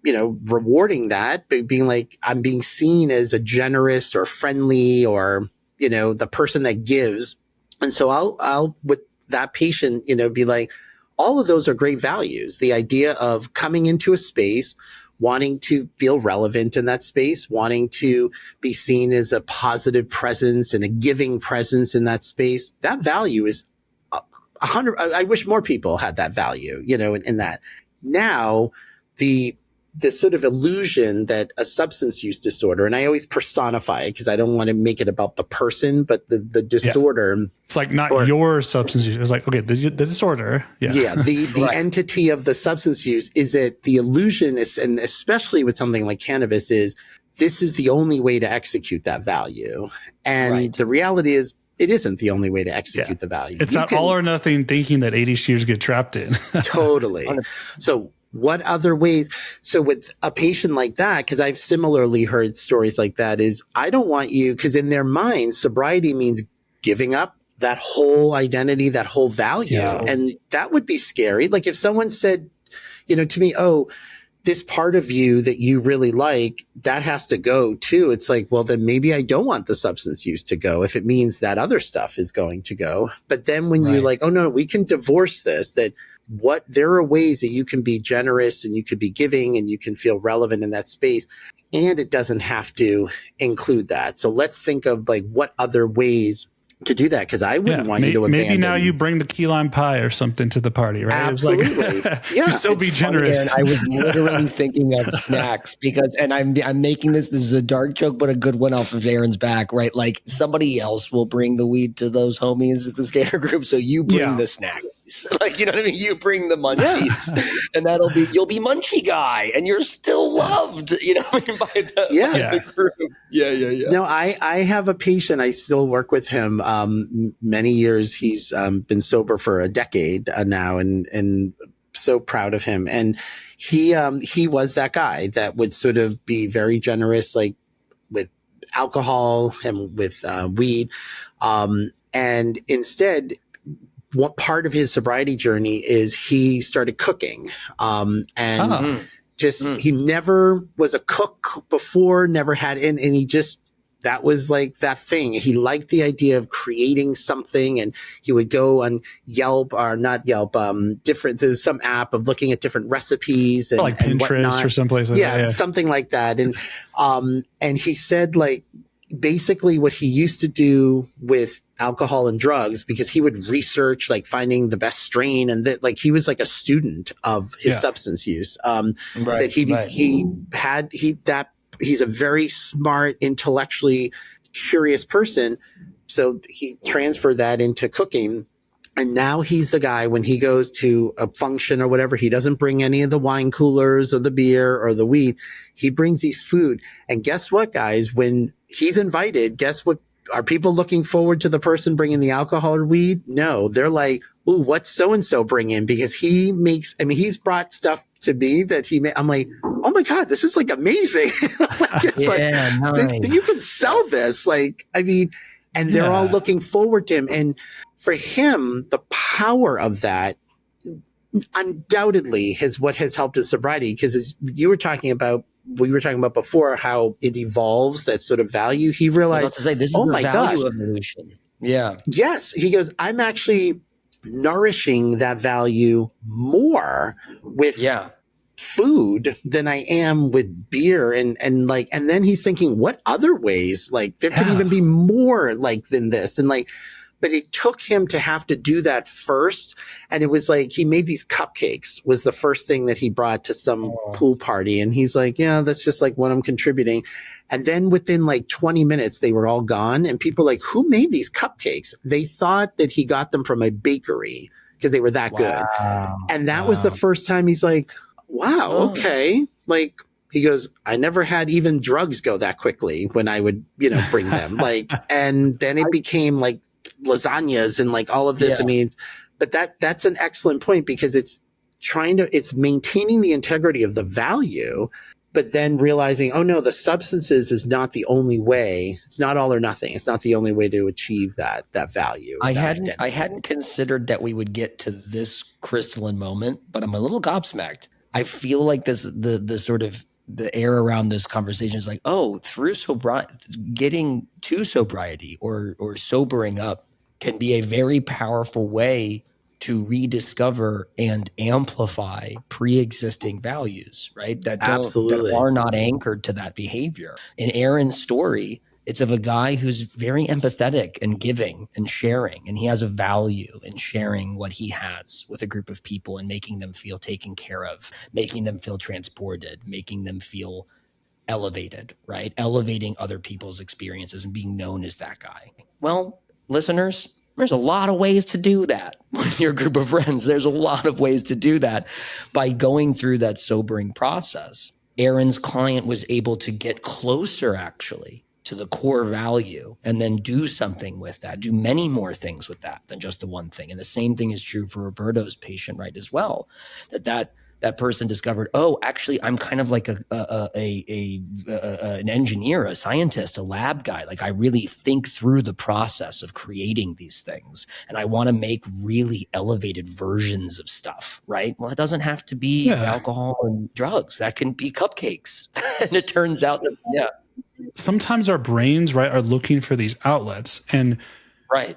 rewarding that, being like, I'm being seen as a generous or friendly or, the person that gives. And so I'll with that patient, be like, all of those are great values. The idea of coming into a space, wanting to feel relevant in that space, wanting to be seen as a positive presence and a giving presence in that space. That value is 100. I wish more people had that value, in that. Now, the sort of illusion that a substance use disorder, and I always personify it because I don't want to make it about the person, but the disorder. Yeah. It's like not your substance use. It's like, okay, the disorder. Yeah. Yeah. The entity of the substance use is that the illusion is, and especially with something like cannabis, is this is the only way to execute that value. And the reality is, it isn't the only way to execute the value. It's not all or nothing thinking that ADHDers get trapped in. Totally. So what other ways? So with a patient like that, because I've similarly heard stories like that, is I don't want you, because in their minds, sobriety means giving up that whole identity, that whole value. Yeah. And that would be scary. Like if someone said, to me, oh, this part of you that you really like, that has to go too. It's like, well, then maybe I don't want the substance use to go if it means that other stuff is going to go. But then when you're like, oh no, we can divorce this, that there are ways that you can be generous and you could be giving and you can feel relevant in that space. And it doesn't have to include that. So let's think of like what other ways to do that, because I wouldn't want you to abandon. Maybe now you bring the key lime pie or something to the party, right? Absolutely. You still be generous. And I was literally thinking of snacks because, and I'm making this is a dark joke, but a good one off of Aaron's back, right? Like somebody else will bring the weed to those homies at the skater group. So you bring the snack. Like, you know what I mean? You bring the munchies and you'll be munchie guy and you're still loved, you know what I mean? By the group. Yeah. No, I have a patient. I still work with him. Many years. He's been sober for a decade now and so proud of him. And he was that guy that would sort of be very generous, like with alcohol and with weed. And instead, what part of his sobriety journey is he started cooking. He never was a cook before, never had and he just, that was like that thing. He liked the idea of creating something, and he would go on Yelp or not Yelp, there's some app of looking at different recipes and like Pinterest and or someplace like that. Yeah, something like that. And he said like, basically what he used to do with alcohol and drugs, because he would research like finding the best strain and that like he was like a student of his substance use. He's a very smart, intellectually curious person. So he transferred that into cooking. And now he's the guy when he goes to a function or whatever, he doesn't bring any of the wine coolers or the beer or the weed. He brings these food. And guess what, guys? When he's invited, guess what? Are people looking forward to the person bringing the alcohol or weed? No, they're like, ooh, what's so-and-so bring in? Because he's brought stuff to me that I'm like, oh my God, this is like amazing. Nice. You can sell this. And they're all looking forward to him. And for him, the power of that undoubtedly is what has helped his sobriety. Because as we were talking about before, how it evolves, that sort of value. He realized, this is the value evolution. Yeah. Yes. He goes, I'm actually nourishing that value more with food than I am with beer. And then he's thinking, what other ways? Like there could even be more like than this. And like, but it took him to have to do that first. And it was like, he made these cupcakes was the first thing that he brought to some pool party. And he's like, yeah, that's just like what I'm contributing. And then within like 20 minutes, they were all gone. And people were like, who made these cupcakes? They thought that he got them from a bakery because they were that good. And that was the first time he's like, wow, okay. Like, he goes, I never had even drugs go that quickly when I would, bring them. And then it became like lasagnas and like all of this. I mean, but that's an excellent point, because it's maintaining the integrity of the value, but then realizing, oh no, the substances is not the only way. It's not all or nothing. It's not the only way to achieve that value. I hadn't considered that we would get to this crystalline moment, but I'm a little gobsmacked. I feel like the sort of the air around this conversation is like, oh, through getting to sobriety or sobering up can be a very powerful way to rediscover and amplify pre-existing values, right? That are not anchored to that behavior. In Aaron's story, it's of a guy who's very empathetic and giving and sharing, and he has a value in sharing what he has with a group of people and making them feel taken care of, making them feel transported, making them feel elevated, right? Elevating other people's experiences and being known as that guy. Well, listeners, there's a lot of ways to do that with your group of friends. There's a lot of ways to do that by going through that sobering process. Aaron's client was able to get closer, actually, to the core value and then do something with that, do many more things with that than just the one thing. And the same thing is true for Roberto's patient, right, as well, that that person discovered, oh, actually, I'm kind of like an engineer, a scientist, a lab guy. Like I really think through the process of creating these things, and I want to make really elevated versions of stuff, right? Well, it doesn't have to be alcohol and drugs. That can be cupcakes. And it turns out that, sometimes our brains, right, are looking for these outlets. And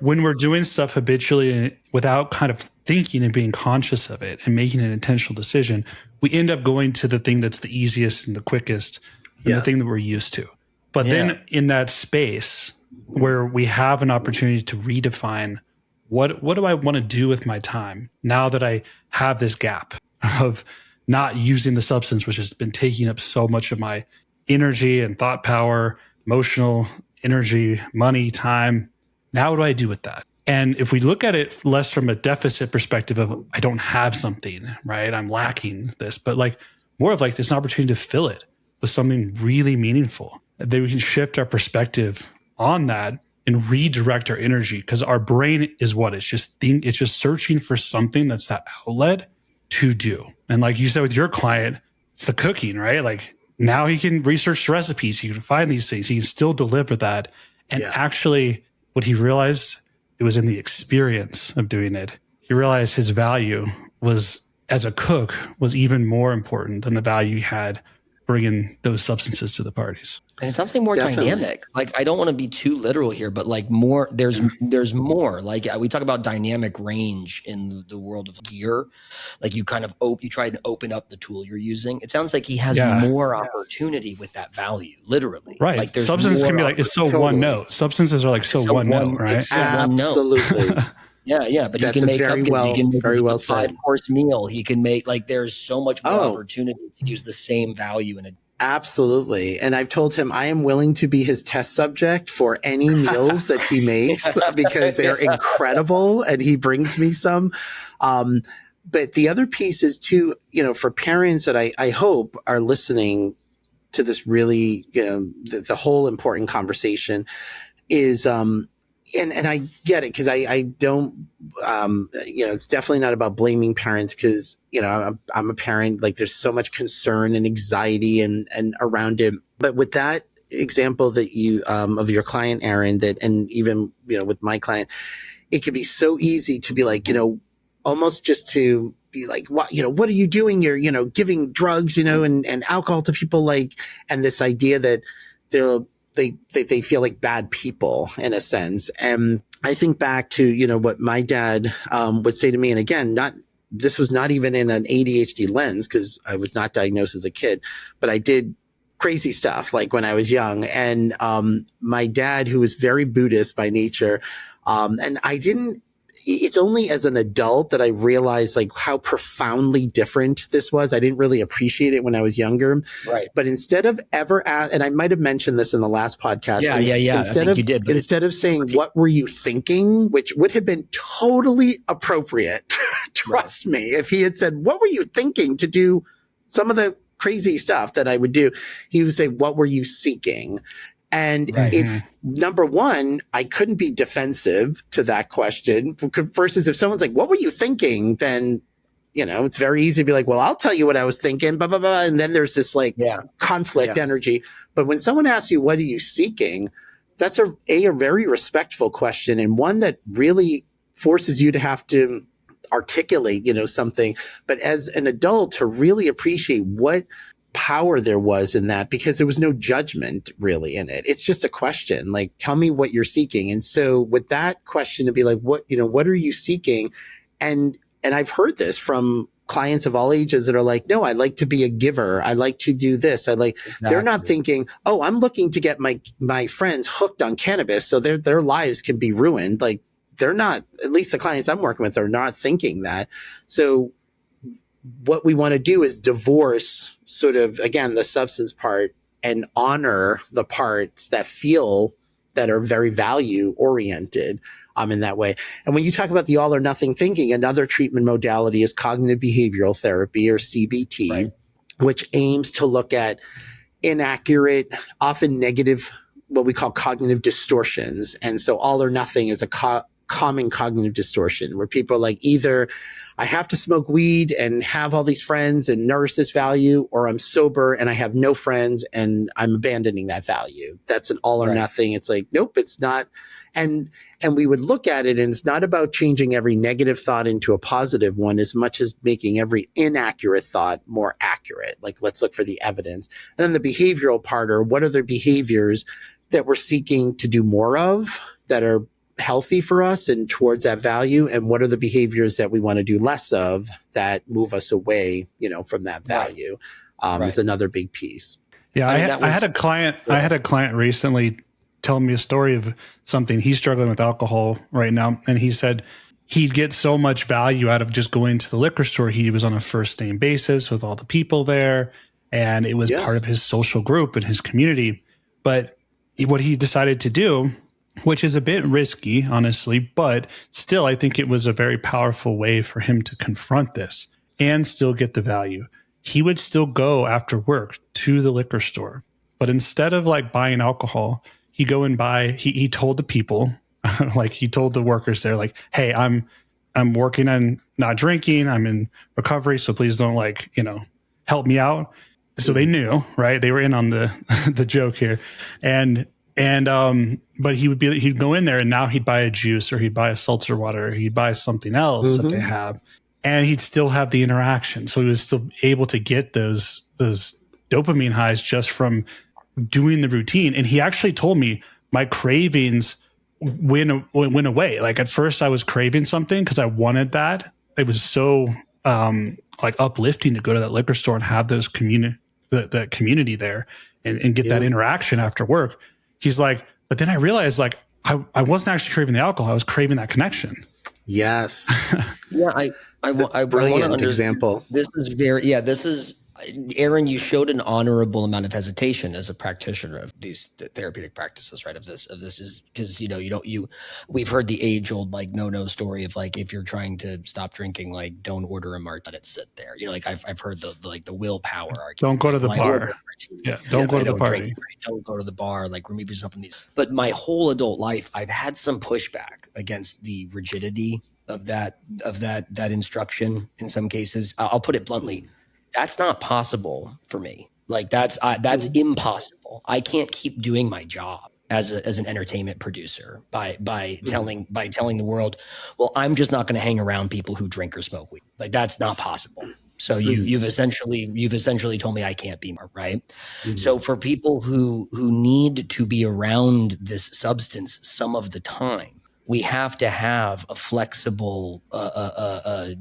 when we're doing stuff habitually without kind of thinking and being conscious of it and making an intentional decision, we end up going to the thing that's the easiest and the quickest and the thing that we're used to. But then in that space where we have an opportunity to redefine what do I want to do with my time now that I have this gap of not using the substance, which has been taking up so much of my energy and thought power, emotional energy, money, time. Now what do I do with that? And if we look at it less from a deficit perspective of I don't have something, right? I'm lacking this, but like more of like this opportunity to fill it with something really meaningful. That we can shift our perspective on that and redirect our energy, because our brain is what? It's just searching for something that's that outlet to do. And like you said with your client, it's the cooking, right? Like now he can research the recipes, he can find these things, he can still deliver that. And actually what he realized, it was in the experience of doing it. He realized his value was, as a cook, was even more important than the value he had bringing those substances to the parties. And it sounds like more dynamic. Like I don't want to be too literal here, but like more, there's more. Like we talk about dynamic range in the world of gear. Like you kind of you try to open up the tool you're using. It sounds like he has more opportunity with that value, literally. Right. Like there's substance can be like it's so one note. Substances are like so one note, right? It's so absolutely. Yeah, but That's he can make very cupcakes. He can make very well a said. 5-course meal. He can make like there's so much more opportunity to use the same value in a. Absolutely. And I've told him I am willing to be his test subject for any meals that he makes because they're incredible and he brings me some. But the other piece is too, for parents that I hope are listening to this really, the whole important conversation is, and I get it because I don't, it's definitely not about blaming parents because, I'm a parent, like there's so much concern and anxiety and around it. But with that example that you, of your client, Aaron, and even, with my client, it can be so easy to be like, almost just to be like, what are you doing? You're, giving drugs, and alcohol to people and this idea that they feel like bad people in a sense. And I think back to, what my dad, would say to me. And again, this was not even in an ADHD lens because I was not diagnosed as a kid, but I did crazy stuff like when I was young. And, my dad, who was very Buddhist by nature, and it's only as an adult that I realized like how profoundly different this was. I didn't really appreciate it when I was younger. Right. But instead of ever, and I might have mentioned this in the last podcast. Yeah. Instead of saying, what were you thinking? Which would have been totally appropriate. Trust me. If he had said, what were you thinking to do some of the crazy stuff that I would do? He would say, what were you seeking? And if number one, I couldn't be defensive to that question versus if someone's like, what were you thinking? Then, it's very easy to be like, well, I'll tell you what I was thinking, blah, blah, blah. And then there's this conflict energy. But when someone asks you, what are you seeking? That's a very respectful question. And one that really forces you to have to articulate, something, but as an adult to really appreciate what power there was in that, because there was no judgment really in it. It's just a question, like, tell me what you're seeking. And so with that question to be like, what are you seeking? And I've heard this from clients of all ages that are like, no, I like to be a giver. I like to do this. They're not thinking, oh, I'm looking to get my friends hooked on cannabis so their lives can be ruined. Like they're not, at least the clients I'm working with are not thinking that. So what we want to do is divorce sort of, again, the substance part and honor the parts that are very value oriented in that way. And when you talk about the all or nothing thinking, another treatment modality is cognitive behavioral therapy or CBT, which aims to look at inaccurate, often negative, what we call cognitive distortions. And so all or nothing is a common cognitive distortion where people are like, either I have to smoke weed and have all these friends and nourish this value, or I'm sober and I have no friends and I'm abandoning that value. That's an all or nothing. It's like, nope, it's not. And we would look at it, and it's not about changing every negative thought into a positive one as much as making every inaccurate thought more accurate. Like, let's look for the evidence. And then the behavioral part, or what are the behaviors that we're seeking to do more of that are healthy for us and towards that value, and what are the behaviors that we want to do less of that move us away, from that value, is another big piece. Yeah, I had a client recently tell me a story of something. He's struggling with alcohol right now, and he said he'd get so much value out of just going to the liquor store. He was on a first name basis with all the people there, and it was part of his social group and his community. But what he decided to do, which is a bit risky, honestly, but still, I think it was a very powerful way for him to confront this and still get the value. He would still go after work to the liquor store, but instead of like buying alcohol, he'd go and buy, he told the people, like he told the workers there, like, hey, I'm working on not drinking. I'm in recovery. So please don't help me out. So they knew, right? They were in on the joke here. But he'd go in there, and now he'd buy a juice, or he'd buy a seltzer water, or he'd buy something else that they have, and he'd still have the interaction. So he was still able to get those dopamine highs just from doing the routine. And he actually told me my cravings went away. Like at first I was craving something because I wanted that. It was so uplifting to go to that liquor store and have those that community there and get that interaction after work. He's like, but then I realized I wasn't actually craving the alcohol. I was craving that connection. Yes. Yeah. I brilliant example. This is Aaron, you showed an honorable amount of hesitation as a practitioner of these therapeutic practices, right? Of this is because, we've heard the age old, no story of if you're trying to stop drinking, don't order a martini, let it sit there. I've heard the willpower argument. Don't go to the bar. Don't go to the party. Don't go to the bar, remove yourself from these. But my whole adult life, I've had some pushback against the rigidity of that instruction in some cases. I'll put it bluntly. That's not possible for me. That's impossible. I can't keep doing my job as an entertainment producer by telling the world, well, I'm just not going to hang around people who drink or smoke weed. That's not possible. So you've essentially told me I can't be more, right? Mm-hmm. So for people who need to be around this substance some of the time, we have to have a flexible,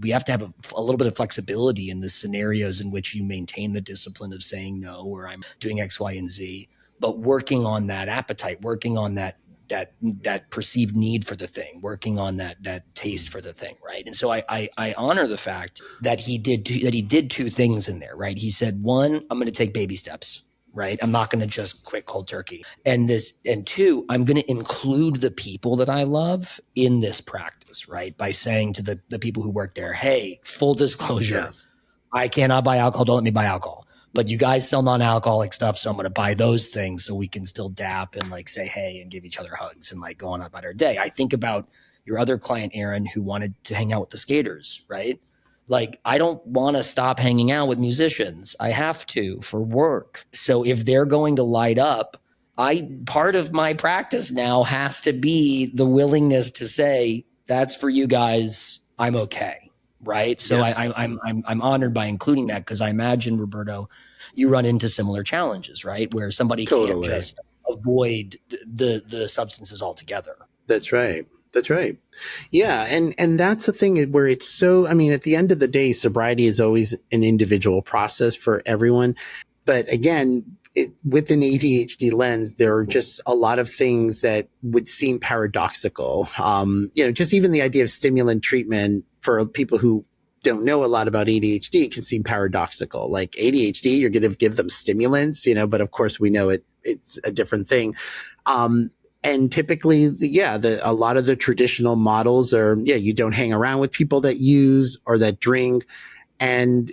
we have to have a little bit of flexibility in the scenarios in which you maintain the discipline of saying no, or I'm doing X, Y, and Z, but working on that appetite, working on that perceived need for the thing, working on that taste for the thing, right? And so I honor the fact that he did two things in there, right? He said, one, I'm going to take baby steps. Right. I'm not going to just quit cold turkey. And two, I'm going to include the people that I love in this practice, right? By saying to the people who work there, hey, full disclosure, I cannot buy alcohol. Don't let me buy alcohol. But you guys sell non-alcoholic stuff. So I'm going to buy those things so we can still dap and say, hey, and give each other hugs and go on about our day. I think about your other client, Aaron, who wanted to hang out with the skaters, right? I don't want to stop hanging out with musicians. I have to for work. So if they're going to light up, part of my practice now has to be the willingness to say, that's for you guys. I'm okay. Right. So I'm honored by including that, because I imagine, Roberto, you run into similar challenges, right? Where somebody can't just avoid the substances altogether. That's right. That's right. Yeah. And that's the thing where it's so, at the end of the day, sobriety is always an individual process for everyone. But again, with an ADHD lens, there are just a lot of things that would seem paradoxical. Just even the idea of stimulant treatment for people who don't know a lot about ADHD can seem paradoxical. Like ADHD, you're going to give them stimulants, but of course we know it's a different thing. And typically, a lot of the traditional models are, you don't hang around with people that use or that drink. And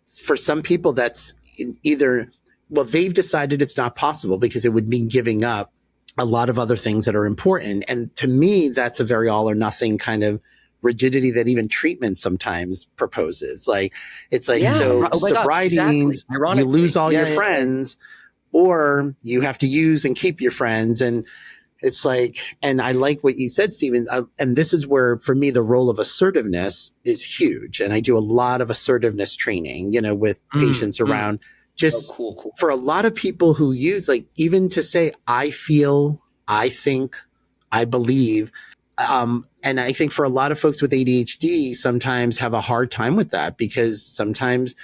for some people, that's either, they've decided it's not possible because it would mean giving up a lot of other things that are important. And to me, that's a very all or nothing kind of rigidity that even treatment sometimes proposes. Like, it's like, sobriety means you lose all your friends, or you have to use and keep your friends. And it's like, and I like what you said, Stephen. And this is where, for me, the role of assertiveness is huge. And I do a lot of assertiveness training, with patients around just cool. For a lot of people who use, like, even to say, I feel, I think, I believe. And I think for a lot of folks with ADHD sometimes have a hard time with that, because sometimes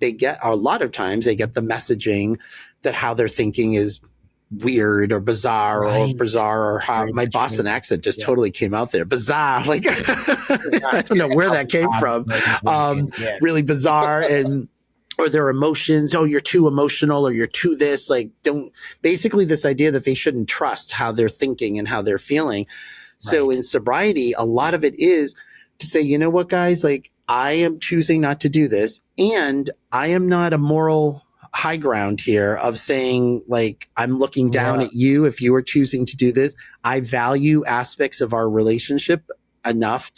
a lot of times they get the messaging that how they're thinking is weird or bizarre, or how my Boston accent just totally came out there. Bizarre. Like, I don't know where that came from. Really bizarre. Or their emotions. Oh, you're too emotional, or you're too this, like, basically this idea that they shouldn't trust how they're thinking and how they're feeling. So in sobriety, a lot of it is to say, you know what, guys, like, I am choosing not to do this. And I am not a moral high ground here of saying, like, I'm looking down at you if you are choosing to do this. I value aspects of our relationship enough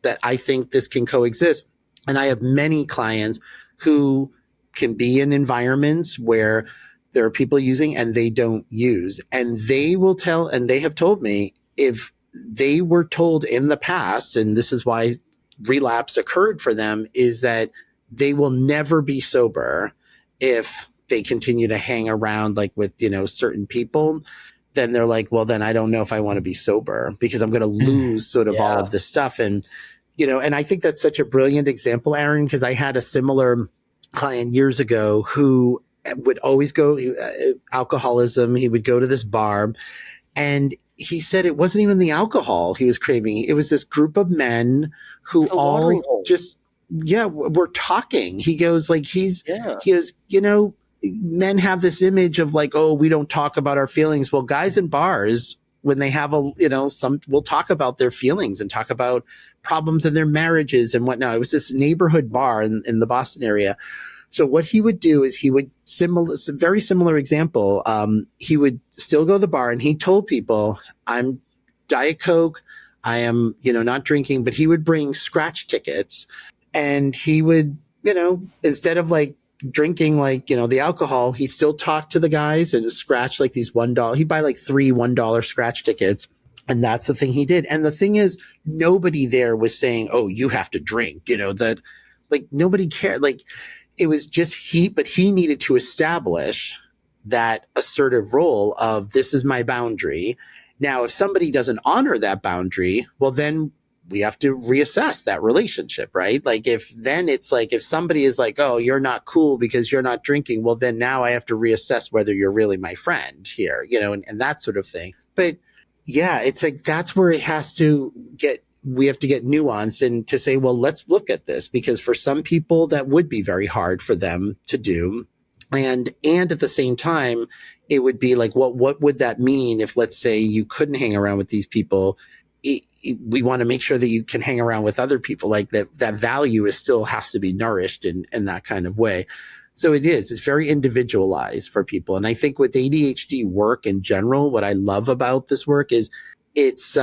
that I think this can coexist. And I have many clients who can be in environments where there are people using and they don't use. And they will tell, and they have told me, if they were told in the past, and this is why relapse occurred for them, is that they will never be sober if they continue to hang around, like, with, certain people. Then they're like, well, then I don't know if I want to be sober, because I'm going to lose sort of all of this stuff. And, and I think that's such a brilliant example, Aaron, because I had a similar client years ago who would always go alcoholism. He would go to this bar, and he said it wasn't even the alcohol he was craving. It was this group of men who all just, were talking. He goes, like, he goes, men have this image of, like, oh, we don't talk about our feelings. Well, guys in bars, when they have some will talk about their feelings and talk about problems in their marriages and whatnot. It was this neighborhood bar in the Boston area. So what he would do is very similar example. He would still go to the bar, and he told people, I'm Diet Coke. I am, not drinking, but he would bring scratch tickets, and he would, instead of, like, drinking, like, the alcohol, he'd still talk to the guys and scratch, like, these $1. He'd buy, like, 3 $1 scratch tickets. And that's the thing he did. And the thing is, nobody there was saying, oh, you have to drink, that, like, nobody cared. Like, it was just but he needed to establish that assertive role of, this is my boundary. Now, if somebody doesn't honor that boundary, well, then we have to reassess that relationship, right? Like, if somebody is like, oh, you're not cool because you're not drinking, well, then now I have to reassess whether you're really my friend here, and that sort of thing. But yeah, it's like, that's where we have to get nuanced and to say, well, let's look at this, because for some people that would be very hard for them to do. And at the same time, it would be like, what would that mean if, let's say, you couldn't hang around with these people? We want to make sure that you can hang around with other people, like that value still has to be nourished in that kind of way. So it's very individualized for people. And I think with ADHD work in general, what I love about this work is it's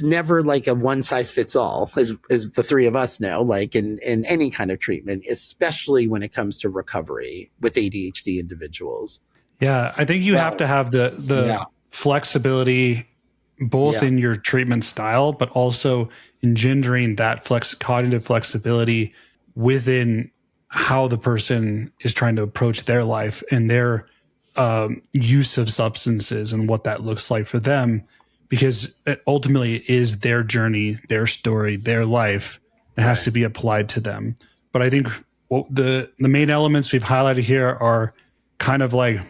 never like a one size fits all, as the three of us know, like in any kind of treatment, especially when it comes to recovery with ADHD individuals. Yeah. I think you have to have the flexibility both in your treatment style, but also engendering that cognitive flexibility within how the person is trying to approach their life and their use of substances and what that looks like for them, because it ultimately is their journey, their story, their life. It has to be applied to them. But I think the main elements we've highlighted here are kind of like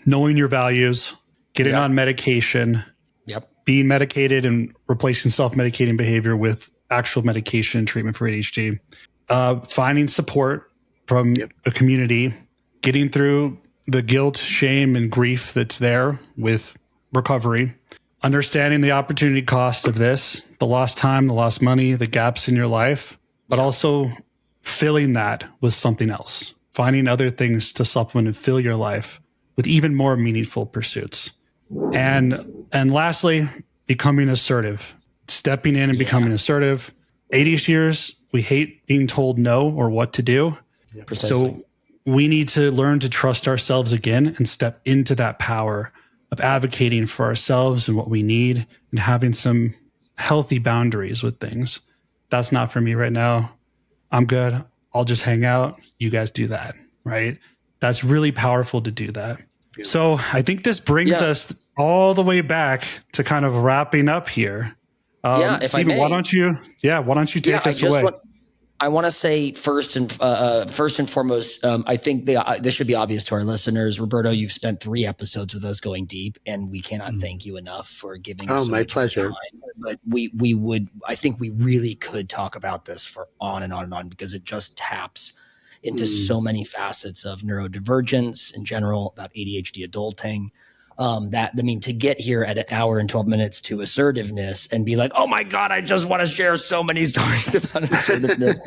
knowing your values, getting on medication, being medicated and replacing self-medicating behavior with actual medication and treatment for ADHD, finding support from a community, getting through the guilt, shame, and grief that's there with recovery, understanding the opportunity cost of this, the lost time, the lost money, the gaps in your life, but also filling that with something else, finding other things to supplement and fill your life with even more meaningful pursuits. And lastly, becoming assertive, stepping in and becoming assertive. ADHDers, we hate being told no or what to do. Yeah. So we need to learn to trust ourselves again and step into that power of advocating for ourselves and what we need and having some healthy boundaries with things. That's not for me right now. I'm good. I'll just hang out. You guys do that, right? That's really powerful to do that. Yeah. So I think this brings us all the way back to kind of wrapping up here. Stephen, why don't you take us away? I want to say first and foremost, I think this should be obvious to our listeners. Roberto, you've spent 3 episodes with us going deep, and we cannot thank you enough for giving us so my much pleasure. time. But I think we really could talk about this for on and on and on, because it just taps into so many facets of neurodivergence in general, about ADHD adulting. To get here at 1 hour and 12 minutes to assertiveness and be like, oh my God, I just want to share so many stories about assertiveness.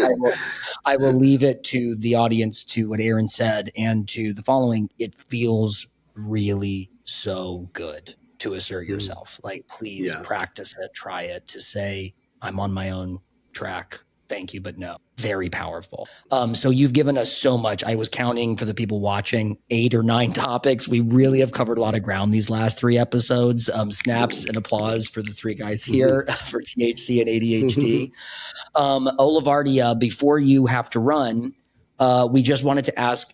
I will leave it to the audience, to what Aaron said, and to the following. It feels really so good to assert yourself. Like, please practice it, try it, to say, I'm on my own track. Thank you, but no. Very powerful. So you've given us so much. I was counting for the people watching 8 or 9 topics. We really have covered a lot of ground these last 3 episodes. Snaps and applause for the 3 guys here for THC and ADHD. Olivardia, before you have to run, we just wanted to ask,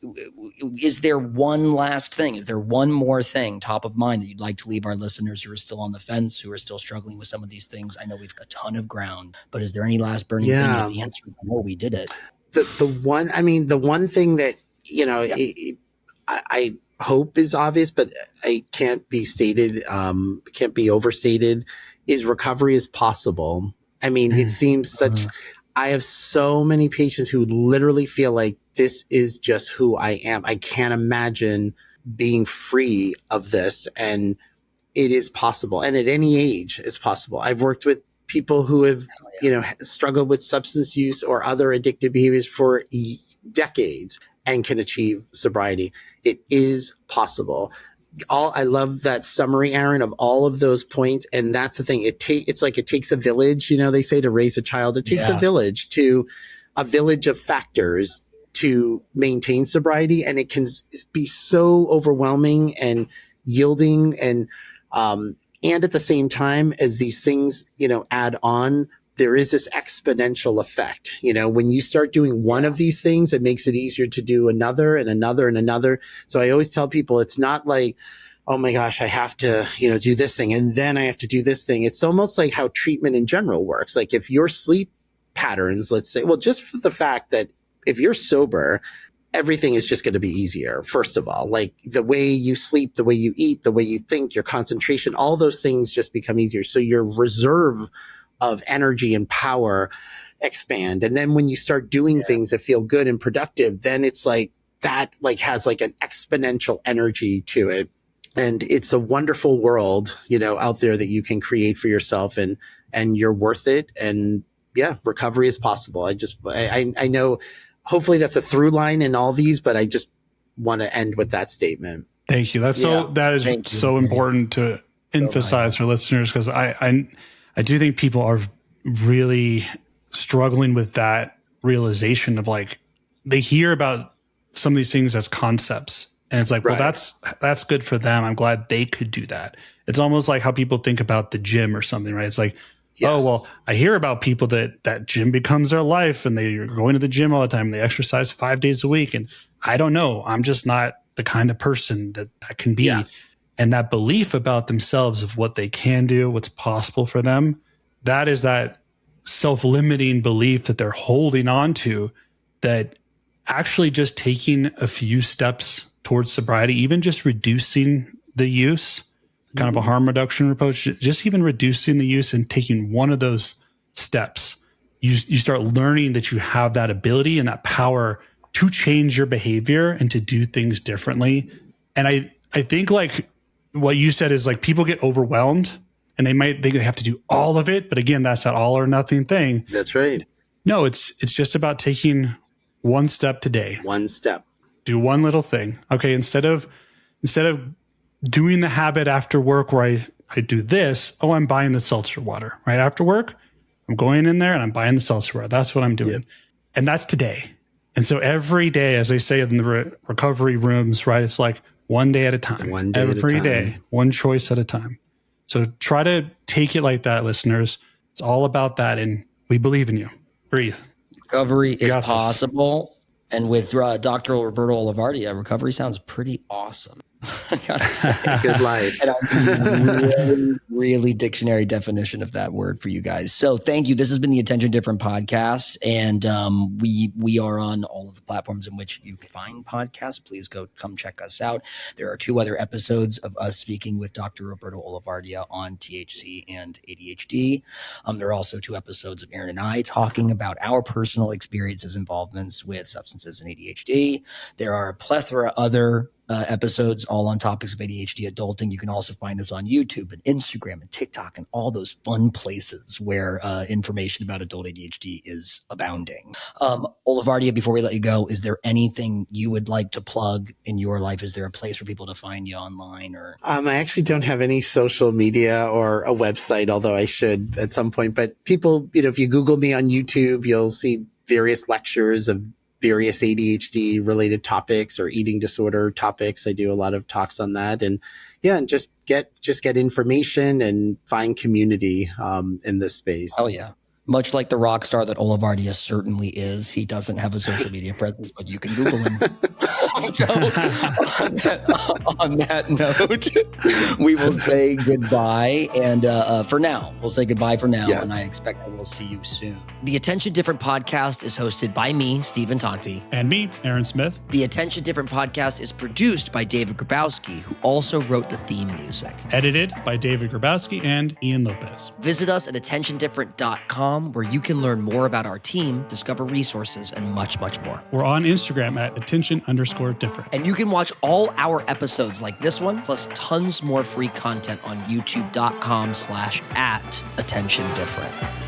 is there one last thing? Is there one more thing top of mind that you'd like to leave our listeners who are still on the fence, who are still struggling with some of these things? I know we've got a ton of ground, but is there any last burning thing at the answer? No, we did it. The one thing that, I hope is obvious, but I can't be stated, can't be overstated, is recovery is possible. I mean, it seems I have so many patients who literally feel like this is just who I am. I can't imagine being free of this, and it is possible. And at any age, it's possible. I've worked with people who have, struggled with substance use or other addictive behaviors for decades and can achieve sobriety. It is possible. I love that summary, Aaron, of all of those points. And that's the thing. It's like it takes a village, they say, to raise a child. It takes a village of factors to maintain sobriety. And it can be so overwhelming and yielding. And at the same time, as these things, add on, there is this exponential effect. When you start doing one of these things, it makes it easier to do another and another and another. So I always tell people, it's not like, oh my gosh, I have to, do this thing and then I have to do this thing. It's almost like how treatment in general works. Like if your sleep patterns, let's say, well, just for the fact that if you're sober, everything is just going to be easier. First of all, like the way you sleep, the way you eat, the way you think, your concentration, all those things just become easier. So your reserve of energy and power expand. And then when you start doing things that feel good and productive, then it's like that has like an exponential energy to it. And it's a wonderful world, out there that you can create for yourself, and you're worth it. And recovery is possible. I know hopefully that's a through line in all these, but I just want to end with that statement. Thank you. That is so important to emphasize for listeners, because I do think people are really struggling with that realization of, like, they hear about some of these things as concepts, and it's like, well, that's good for them. I'm glad they could do that. It's almost like how people think about the gym or something, right? It's like, oh, well, I hear about people that gym becomes their life and they're going to the gym all the time. They exercise 5 days a week. And I don't know, I'm just not the kind of person that can be. Yes. And that belief about themselves of what they can do, what's possible for them, that is that self-limiting belief that they're holding on to, that actually just taking a few steps towards sobriety, even just reducing the use, kind of a harm reduction approach, just even reducing the use and taking one of those steps, you start learning that you have that ability and that power to change your behavior and to do things differently. And I think, like, what you said is, like, people get overwhelmed and they have to do all of it. But again, that's that all or nothing thing. That's right. No, it's just about taking one step today. One step. Do one little thing. Okay. Instead of instead of doing the habit after work where I do this, I'm buying the seltzer water. Right after work, I'm going in there and I'm buying the seltzer water. That's what I'm doing. Yep. And that's today. And so every day, as they say in the recovery rooms, right, it's like one day at a time. One day every at a time. day, one choice at a time. So try to take it like that, listeners. It's all about that. And we believe in you. Breathe. Recovery is possible. And with Dr. Roberto Olivardia, recovery sounds pretty awesome. I gotta say. Good life. And I'm really dictionary definition of that word for you guys. So thank you. This has been the Attention Different podcast. And we are on all of the platforms in which you can find podcasts. Please come check us out. There are 2 other episodes of us speaking with Dr. Roberto Olivardia on THC and ADHD. There are also 2 episodes of Aaron and I talking about our personal experiences, involvements with substances and ADHD. There are a plethora of other episodes all on topics of ADHD adulting. You can also find us on YouTube and Instagram and TikTok and all those fun places where information about adult ADHD is abounding. Olivardia, before we let you go, is there anything you would like to plug in your life? Is there a place for people to find you online? Or I actually don't have any social media or a website, although I should at some point. But people, if you Google me on YouTube, you'll see various lectures of various ADHD related topics or eating disorder topics. I do a lot of talks on that, and just get information and find community in this space. Oh yeah. Much like the rock star that Olivardia certainly is, he doesn't have a social media presence, but you can Google him. So on that note, we will say goodbye. And for now, we'll say goodbye for now. Yes. And I expect I will see you soon. The Attention Different podcast is hosted by me, Stephen Tonti. And me, Aaron Smith. The Attention Different podcast is produced by David Grabowski, who also wrote the theme music. Edited by David Grabowski and Ian Lopez. Visit us at attentiondifferent.com, where you can learn more about our team, discover resources, and much, much more. We're on Instagram at attention_different. And you can watch all our episodes like this one, plus tons more free content on youtube.com/@attentiondifferent.